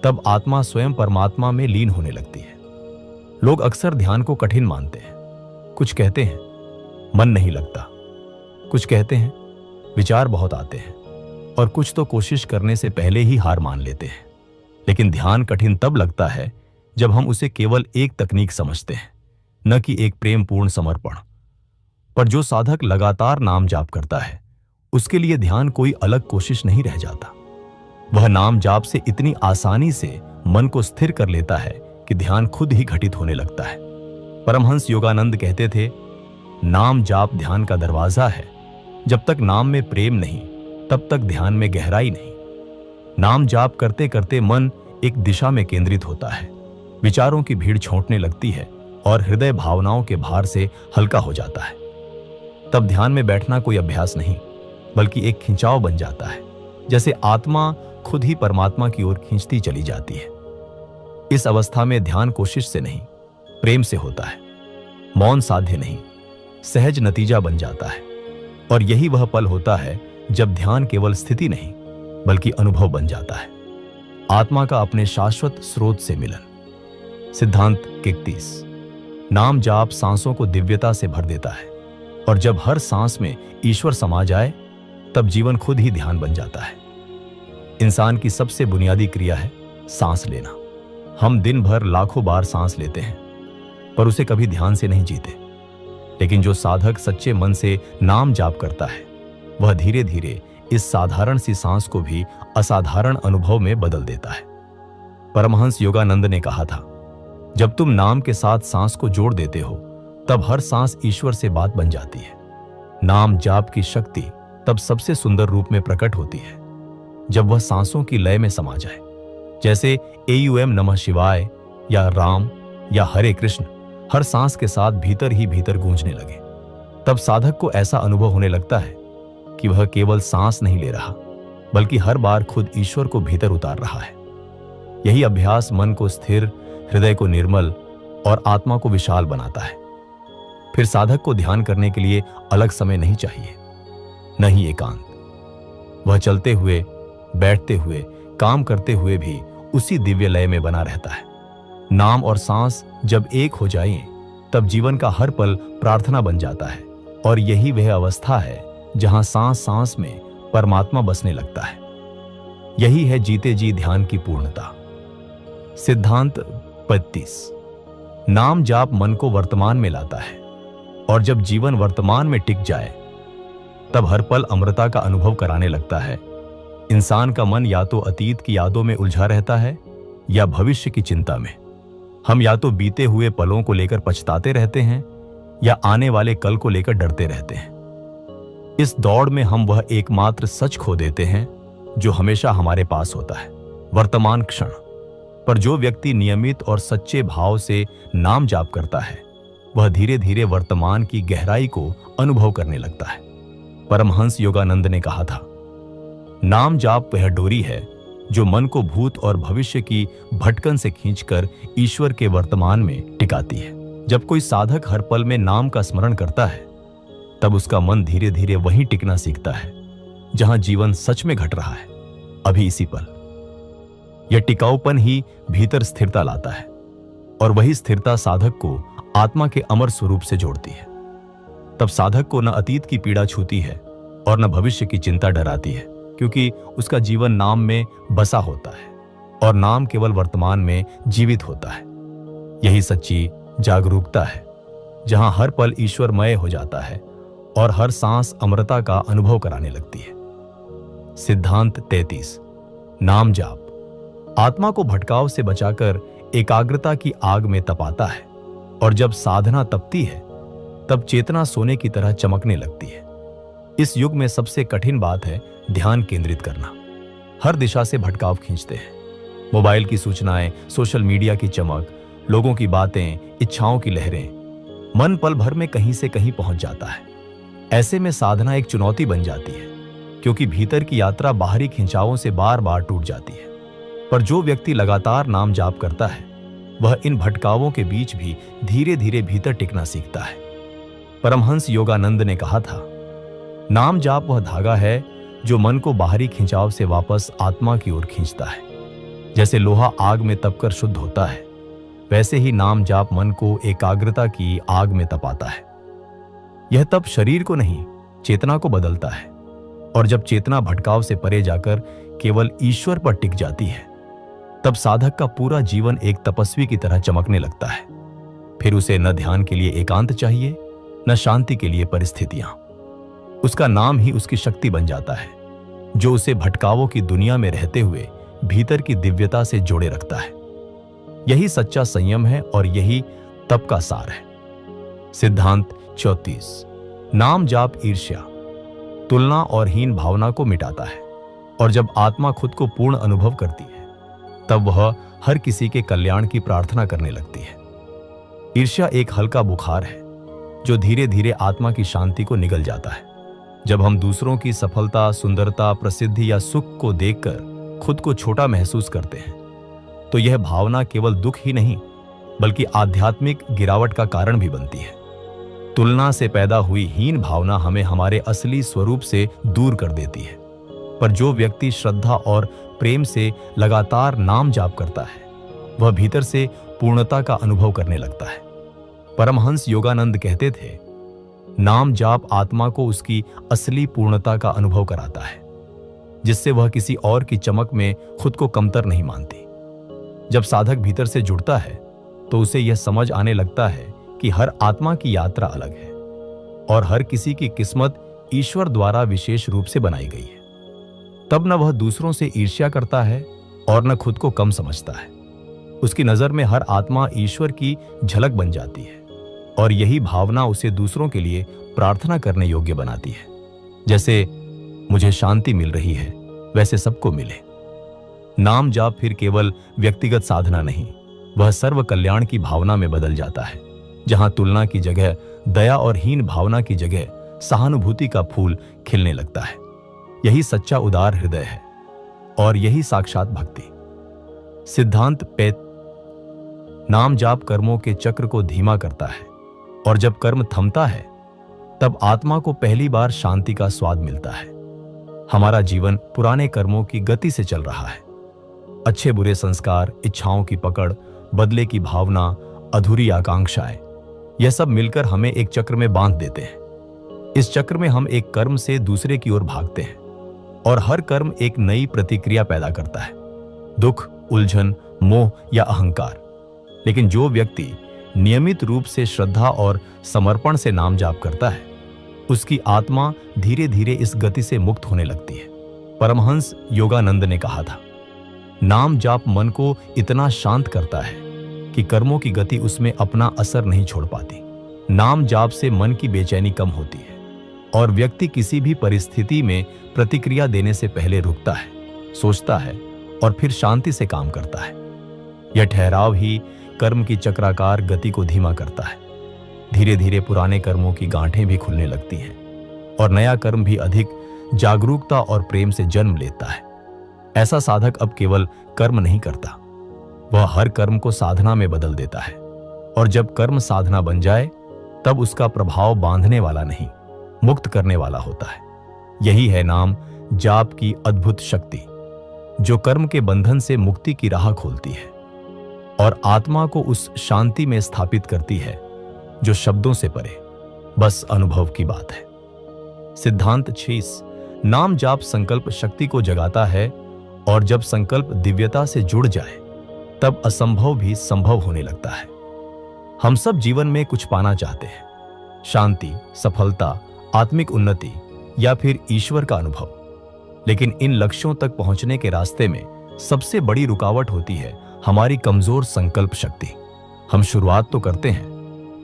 तब आत्मा स्वयं परमात्मा में लीन होने लगती है। लोग अक्सर ध्यान को कठिन मानते हैं। कुछ कहते हैं मन नहीं लगता, कुछ कहते हैं विचार बहुत आते हैं, और कुछ तो कोशिश करने से पहले ही हार मान लेते हैं। लेकिन ध्यान कठिन तब लगता है जब हम उसे केवल एक तकनीक समझते हैं, न कि एक प्रेमपूर्ण समर्पण। पर जो साधक लगातार नाम जाप करता है, उसके लिए ध्यान कोई अलग कोशिश नहीं रह जाता। वह नाम जाप से इतनी आसानी से मन को स्थिर कर लेता है कि ध्यान खुद ही घटित होने लगता है। परमहंस योगानंद कहते थे, नाम जाप ध्यान का दरवाजा है। जब तक नाम में प्रेम नहीं, तब तक ध्यान में गहराई नहीं। नाम जाप करते करते मन एक दिशा में केंद्रित होता है, विचारों की भीड़ छौंटने लगती है और हृदय भावनाओं के भार से हल्का हो जाता है। तब ध्यान में बैठना कोई अभ्यास नहीं, बल्कि एक खिंचाव बन जाता है, जैसे आत्मा खुद ही परमात्मा की ओर खींचती चली जाती है। इस अवस्था में ध्यान कोशिश से नहीं, प्रेम से होता है। मौन साध्य नहीं, सहज नतीजा बन जाता है। और यही वह पल होता है जब ध्यान केवल स्थिति नहीं, बल्कि अनुभव बन जाता है, आत्मा का अपने शाश्वत स्रोत से मिलन। सिद्धांत 31। नाम जाप सांसों को दिव्यता से भर देता है, और जब हर सांस में ईश्वर समा जाए, तब जीवन खुद ही ध्यान बन जाता है। इंसान की सबसे बुनियादी क्रिया है सांस लेना। हम दिन भर लाखों बार सांस लेते हैं, पर उसे कभी ध्यान से नहीं जीते। लेकिन जो साधक सच्चे मन से नाम जाप करता है, वह धीरे धीरे इस साधारण सी सांस को भी असाधारण अनुभव में बदल देता है। परमहंस योगानंद ने कहा था, जब तुम नाम के साथ सांस को जोड़ देते हो, तब हर सांस ईश्वर से बात बन जाती है। नाम जाप की शक्ति तब सबसे सुंदर रूप में प्रकट होती है, जब वह सांसों की लय में समा जाए। जैसे AUM नमः शिवाय या राम या हरे कृष्ण हर सांस के साथ भीतर ही भीतर गूंजने लगे, तब साधक को ऐसा अनुभव होने लगता है कि वह केवल सांस नहीं ले रहा, बल्कि हर बार खुद ईश्वर को भीतर उतार रहा है। यही अभ्यास मन को स्थिर, हृदय को निर्मल और आत्मा को विशाल बनाता है। फिर साधक को ध्यान करने के लिए अलग समय नहीं चाहिए, न ही एकांत। वह चलते हुए, बैठते हुए, काम करते हुए भी उसी दिव्य लय में बना रहता है। नाम और सांस जब एक हो जाएं, तब जीवन का हर पल प्रार्थना बन जाता है, और यही वह अवस्था है जहां सांस सांस में परमात्मा बसने लगता है। यही है जीते जी ध्यान की पूर्णता। सिद्धांत 32। नाम जाप मन को वर्तमान में लाता है, और जब जीवन वर्तमान में टिक जाए, तब हर पल अमृता का अनुभव कराने लगता है। इंसान का मन या तो अतीत की यादों में उलझा रहता है या भविष्य की चिंता में। हम या तो बीते हुए पलों को लेकर पछताते रहते हैं या आने वाले कल को लेकर डरते रहते हैं। इस दौड़ में हम वह एकमात्र सच खो देते हैं जो हमेशा हमारे पास होता है, वर्तमान क्षण। पर जो व्यक्ति नियमित और सच्चे भाव से नाम जाप करता है, वह धीरे धीरे वर्तमान की गहराई को अनुभव करने लगता है। परमहंस योगानंद ने कहा था, नाम जाप वह डोरी है जो मन को भूत और भविष्य की भटकन से खींचकर ईश्वर के वर्तमान में टिकाती है। जब कोई साधक हर पल में नाम का स्मरण करता है, तब उसका मन धीरे धीरे वहीं टिकना सीखता है जहां जीवन सच में घट रहा है, अभी इसी पल। यह टिकाऊपन ही भीतर स्थिरता लाता है, और वही स्थिरता साधक को आत्मा के अमर स्वरूप से जोड़ती है। तब साधक को न अतीत की पीड़ा छूती है और न भविष्य की चिंता डराती है, क्योंकि उसका जीवन नाम में बसा होता है, और नाम केवल वर्तमान में जीवित होता है। यही सच्ची जागरूकता है, जहां हर पल ईश्वरमय हो जाता है और हर सांस अमृता का अनुभव कराने लगती है। सिद्धांत 33। नाम जाप आत्मा को भटकाव से बचाकर एकाग्रता की आग में तपाता है, और जब साधना तपती है तब चेतना सोने की तरह चमकने लगती है। इस युग में सबसे कठिन बात है ध्यान केंद्रित करना। हर दिशा से भटकाव खींचते हैं। मोबाइल की सूचनाएं, सोशल मीडिया की चमक, लोगों की बातें, इच्छाओं की लहरें, मन पल भर में कहीं से कहीं पहुंच जाता है। ऐसे में साधना एक चुनौती बन जाती है, क्योंकि भीतर की यात्रा बाहरी खिंचावों से बार बार टूट जाती है। पर जो व्यक्ति लगातार नाम जाप करता है वह इन भटकावों के बीच भी धीरे धीरे भीतर टिकना सीखता है। परमहंस योगानंद ने कहा था, नाम जाप वह धागा है जो मन को बाहरी खिंचाव से वापस आत्मा की ओर खींचता है। जैसे लोहा आग में तपकर शुद्ध होता है, वैसे ही नाम जाप मन को एकाग्रता की आग में तपाता है। यह तप शरीर को नहीं, चेतना को बदलता है। और जब चेतना भटकाव से परे जाकर केवल ईश्वर पर टिक जाती है, तब साधक का पूरा जीवन एक तपस्वी की तरह चमकने लगता है। फिर उसे न ध्यान के लिए एकांत चाहिए, न शांति के लिए परिस्थितियां। उसका नाम ही उसकी शक्ति बन जाता है, जो उसे भटकावों की दुनिया में रहते हुए भीतर की दिव्यता से जोड़े रखता है। यही सच्चा संयम है और यही तप का सार है। सिद्धांत 34। नाम जाप ईर्ष्या, तुलना और हीन भावना को मिटाता है। और जब आत्मा खुद को पूर्ण अनुभव करती है, तब वह हर किसी के कल्याण की प्रार्थना करने लगती है। ईर्ष्या एक हल्का बुखार है जो धीरे धीरे आत्मा की शांति को निगल जाता है। जब हम दूसरों की सफलता, सुंदरता, प्रसिद्धि या सुख को देखकर खुद को छोटा महसूस करते हैं, तो यह भावना केवल दुख ही नहीं बल्कि आध्यात्मिक गिरावट का कारण भी बनती है। तुलना से पैदा हुई हीन भावना हमें हमारे असली स्वरूप से दूर कर देती है। पर जो व्यक्ति श्रद्धा और प्रेम से लगातार नाम जाप करता है, वह भीतर से पूर्णता का अनुभव करने लगता है। परमहंस योगानंद कहते थे, नाम जाप आत्मा को उसकी असली पूर्णता का अनुभव कराता है, जिससे वह किसी और की चमक में खुद को कमतर नहीं मानती। जब साधक भीतर से जुड़ता है तो उसे यह समझ आने लगता है कि हर आत्मा की यात्रा अलग है और हर किसी की किस्मत ईश्वर द्वारा विशेष रूप से बनाई गई है। तब न वह दूसरों से ईर्ष्या करता है और न खुद को कम समझता है। उसकी नजर में हर आत्मा ईश्वर की झलक बन जाती है और यही भावना उसे दूसरों के लिए प्रार्थना करने योग्य बनाती है। जैसे मुझे शांति मिल रही है, वैसे सबको मिले। नाम जाप फिर केवल व्यक्तिगत साधना नहीं, वह सर्व कल्याण की भावना में बदल जाता है, जहां तुलना की जगह दया और हीन भावना की जगह सहानुभूति का फूल खिलने लगता है। यही सच्चा उदार हृदय है और यही साक्षात भक्ति। सिद्धांत 5। नाम जाप कर्मों के चक्र को धीमा करता है और जब कर्म थमता है तब आत्मा को पहली बार शांति का स्वाद मिलता है। हमारा जीवन पुराने कर्मों की गति से चल रहा है। अच्छे बुरे संस्कार, इच्छाओं की पकड़, बदले की भावना, अधूरी आकांक्षाएं, यह सब मिलकर हमें एक चक्र में बांध देते हैं। इस चक्र में हम एक कर्म से दूसरे की ओर भागते हैं और हर कर्म एक नई प्रतिक्रिया पैदा करता है, दुख, उलझन, मोह या अहंकार। लेकिन जो व्यक्ति नियमित रूप से श्रद्धा और समर्पण से नाम जाप करता है, उसकी आत्मा धीरे धीरे इस गति से मुक्त होने लगती है। परमहंस योगानंद ने कहा था, नाम जाप मन को इतना शांत करता है कि कर्मों की गति उसमें अपना असर नहीं छोड़ पाती। नाम जाप से मन की बेचैनी कम होती है और व्यक्ति किसी भी परिस्थिति में प्रतिक्रिया देने से पहले रुकता है, सोचता है और फिर शांति से काम करता है। यह ठहराव ही कर्म की चक्राकार गति को धीमा करता है। धीरे धीरे पुराने कर्मों की गांठें भी खुलने लगती हैं और नया कर्म भी अधिक जागरूकता और प्रेम से जन्म लेता है। ऐसा साधक अब केवल कर्म नहीं करता, वह हर कर्म को साधना में बदल देता है। और जब कर्म साधना बन जाए तब उसका प्रभाव बांधने वाला नहीं, मुक्त करने वाला होता है। यही है नाम जाप की अद्भुत शक्ति, जो कर्म के बंधन से मुक्ति की राह खोलती है और आत्मा को उस शांति में स्थापित करती है जो शब्दों से परे, बस अनुभव की बात है। सिद्धांत 6। नाम जाप संकल्प शक्ति को जगाता है और जब संकल्प दिव्यता से जुड़ जाए तब असंभव भी संभव होने लगता है। हम सब जीवन में कुछ पाना चाहते हैं, शांति, सफलता, आत्मिक उन्नति या फिर ईश्वर का अनुभव। लेकिन इन लक्ष्यों तक पहुंचने के रास्ते में सबसे बड़ी रुकावट होती है हमारी कमजोर संकल्प शक्ति। हम शुरुआत तो करते हैं,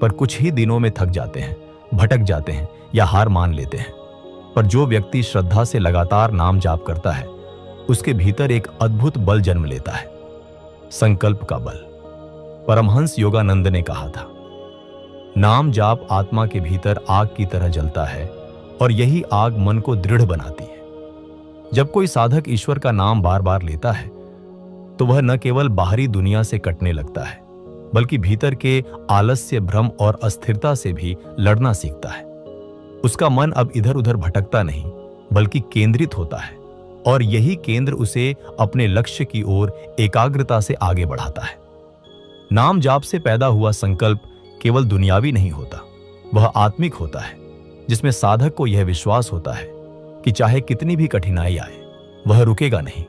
पर कुछ ही दिनों में थक जाते हैं, भटक जाते हैं या हार मान लेते हैं। पर जो व्यक्ति श्रद्धा से लगातार नाम जाप करता है, उसके भीतर एक अद्भुत बल जन्म लेता है, संकल्प का बल। परमहंस योगानंद ने कहा था, नाम जाप आत्मा के भीतर आग की तरह जलता है और यही आग मन को दृढ़ बनाती है। जब कोई साधक ईश्वर का नाम बार बार लेता है तो वह न केवल बाहरी दुनिया से कटने लगता है, बल्कि भीतर के आलस्य, भ्रम और अस्थिरता से भी लड़ना सीखता है। उसका मन अब इधर उधर भटकता नहीं, बल्कि केंद्रित होता है, और यही केंद्र उसे अपने लक्ष्य की ओर एकाग्रता से आगे बढ़ाता है। नाम जाप से पैदा हुआ संकल्प केवल दुनियावी नहीं होता, वह आत्मिक होता है, जिसमें साधक को यह विश्वास होता है कि चाहे कितनी भी कठिनाई आए, वह रुकेगा नहीं।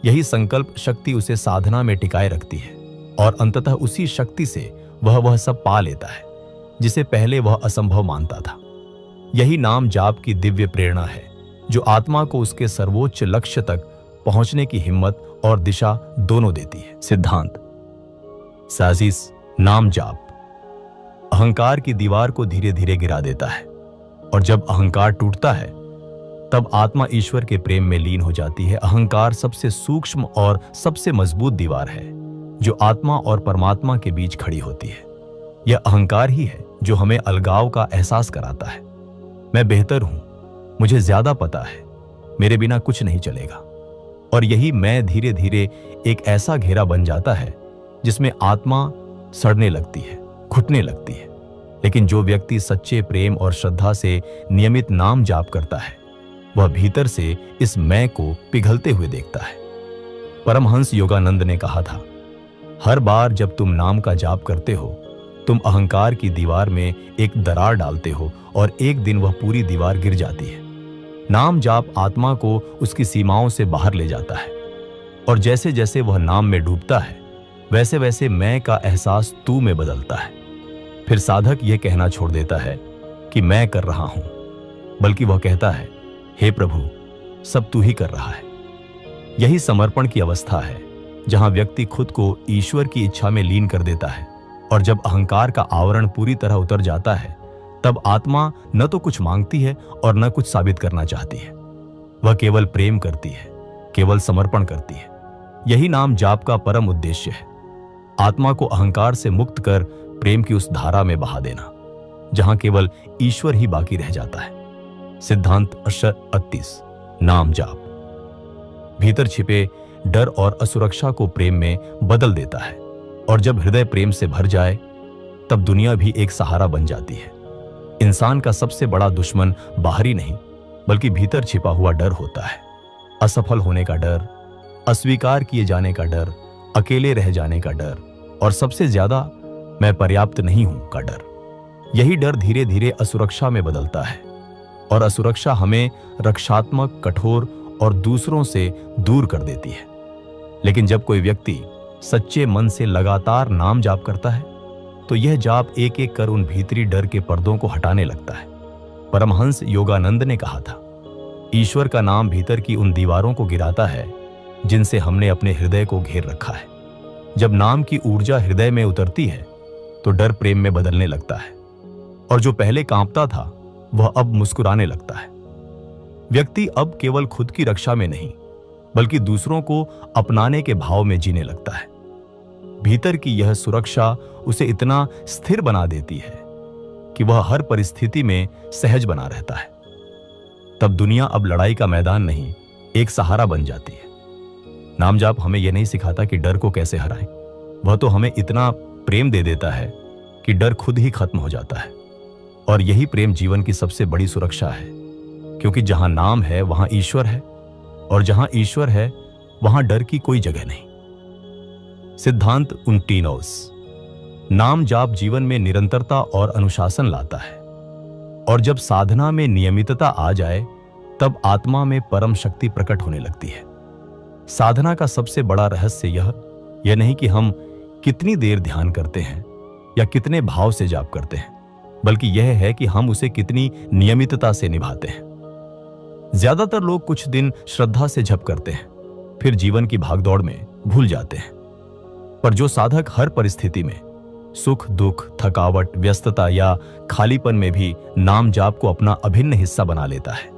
यही संकल्प शक्ति उसे साधना में टिकाए रखती है, और अंततः उसी शक्ति से वह सब पा लेता है जिसे पहले वह असंभव मानता था। यही नाम जाप की दिव्य प्रेरणा है, जो आत्मा को उसके सर्वोच्च लक्ष्य तक पहुंचने की हिम्मत और दिशा दोनों देती है। सिद्धांत साजिश, नाम जाप अहंकार की दीवार को धीरे धीरे गिरा देता है, और जब अहंकार टूटता है तब आत्मा ईश्वर के प्रेम में लीन हो जाती है। अहंकार सबसे सूक्ष्म और सबसे मजबूत दीवार है जो आत्मा और परमात्मा के बीच खड़ी होती है। यह अहंकार ही है जो हमें अलगाव का एहसास कराता है। मैं बेहतर हूं, मुझे ज्यादा पता है, मेरे बिना कुछ नहीं चलेगा। और यही मैं धीरे धीरे एक ऐसा घेरा बन जाता है जिसमें आत्मा सड़ने लगती है, घुटने लगती है। लेकिन जो व्यक्ति सच्चे प्रेम और श्रद्धा से नियमित नाम जाप करता है, वह भीतर से इस मैं को पिघलते हुए देखता है। परमहंस योगानंद ने कहा था, हर बार जब तुम नाम का जाप करते हो, तुम अहंकार की दीवार में एक दरार डालते हो, और एक दिन वह पूरी दीवार गिर जाती है। नाम जाप आत्मा को उसकी सीमाओं से बाहर ले जाता है, और जैसे जैसे वह नाम में डूबता है, वैसे वैसे मैं का एहसास तू में बदलता है। फिर साधक यह कहना छोड़ देता है कि मैं कर रहा हूं, बल्कि वह कहता है, हे प्रभु, सब तू ही कर रहा है। यही समर्पण की अवस्था है, जहां व्यक्ति खुद को ईश्वर की इच्छा में लीन कर देता है। और जब अहंकार का आवरण पूरी तरह उतर जाता है, तब आत्मा न तो कुछ मांगती है और न कुछ साबित करना चाहती है। वह केवल प्रेम करती है, केवल समर्पण करती है। यही नाम जाप का परम उद्देश्य है, आत्मा को अहंकार से मुक्त कर प्रेम की उस धारा में बहा देना जहां केवल ईश्वर ही बाकी रह जाता है। सिद्धांत 38, नाम जाप भीतर छिपे डर और असुरक्षा को प्रेम में बदल देता है, और जब हृदय प्रेम से भर जाए, तब दुनिया भी एक सहारा बन जाती है। इंसान का सबसे बड़ा दुश्मन बाहरी नहीं, बल्कि भीतर छिपा हुआ डर होता है। असफल होने का डर, अस्वीकार किए जाने का डर, अकेले रह जाने का डर, और सबसे ज्यादा मैं पर्याप्त नहीं हूं का डर। यही डर धीरे धीरे असुरक्षा में बदलता है, और असुरक्षा हमें रक्षात्मक, कठोर और दूसरों से दूर कर देती है। लेकिन जब कोई व्यक्ति सच्चे मन से लगातार नाम जाप करता है, तो यह जाप एक एक कर उन भीतरी डर के पर्दों को हटाने लगता है। परमहंस योगानंद ने कहा था, ईश्वर का नाम भीतर की उन दीवारों को गिराता है जिनसे हमने अपने हृदय को घेर रखा है। जब नाम की ऊर्जा हृदय में उतरती है, तो डर प्रेम में बदलने लगता है, और जो पहले कांपता था वह अब मुस्कुराने लगता है। व्यक्ति अब केवल खुद की रक्षा में नहीं, बल्कि दूसरों को अपनाने के भाव में जीने लगता है। भीतर की यह सुरक्षा उसे इतना स्थिर बना देती है कि वह हर परिस्थिति में सहज बना रहता है। तब दुनिया अब लड़ाई का मैदान नहीं, एक सहारा बन जाती है। नाम जाप हमें यह नहीं सिखाता कि डर को कैसे हराएं, वह तो हमें इतना प्रेम दे देता है कि डर खुद ही खत्म हो जाता है। और यही प्रेम जीवन की सबसे बड़ी सुरक्षा है, क्योंकि जहां नाम है वहां ईश्वर है, और जहां ईश्वर है वहां डर की कोई जगह नहीं। सिद्धांत 29, नाम जाप जीवन में निरंतरता और अनुशासन लाता है, और जब साधना में नियमितता आ जाए, तब आत्मा में परम शक्ति प्रकट होने लगती है। साधना का सबसे बड़ा रहस्य यह नहीं कि हम कितनी देर ध्यान करते हैं या कितने भाव से जाप करते हैं, बल्कि यह है कि हम उसे कितनी नियमितता से निभाते हैं। ज्यादातर लोग कुछ दिन श्रद्धा से जप करते हैं, फिर जीवन की भागदौड़ में भूल जाते हैं। पर जो साधक हर परिस्थिति में सुख दुख, थकावट, व्यस्तता या खालीपन में भी नाम जाप को अपना अभिन्न हिस्सा बना लेता है।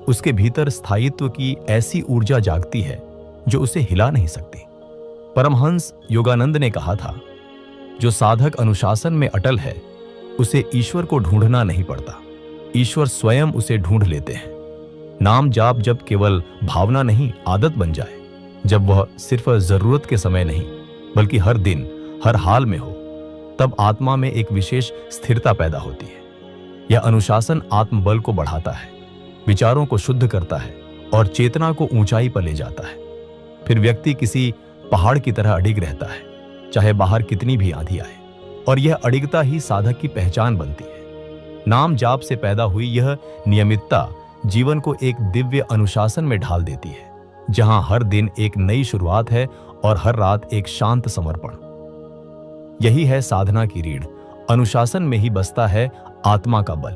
उसके भीतर स्थायित्व की ऐसी ऊर्जा जागती है जो उसे हिला नहीं सकती। परमहंस योगानंद ने कहा था, जो साधक अनुशासन में अटल है उसे ईश्वर को ढूंढना नहीं पड़ता, ईश्वर स्वयं उसे ढूंढ लेते हैं। नाम जाप जब केवल भावना नहीं आदत बन जाए, जब वह सिर्फ जरूरत के समय नहीं बल्कि हर दिन हर हाल में हो, तब आत्मा में एक विशेष स्थिरता पैदा होती है। यह अनुशासन आत्मबल को बढ़ाता है, विचारों को शुद्ध करता है और चेतना को ऊंचाई पर ले जाता है। फिर व्यक्ति किसी पहाड़ की तरह अडिग रहता है, चाहे बाहर कितनी भी आंधी आए, और यह अडिगता ही साधक की पहचान बनती है। नाम जाप से पैदा हुई यह नियमितता जीवन को एक दिव्य अनुशासन में ढाल देती है, जहां हर दिन एक नई शुरुआत है और हर रात एक शांत समर्पण। यही है साधना की रीढ़, अनुशासन में ही बसता है आत्मा का बल।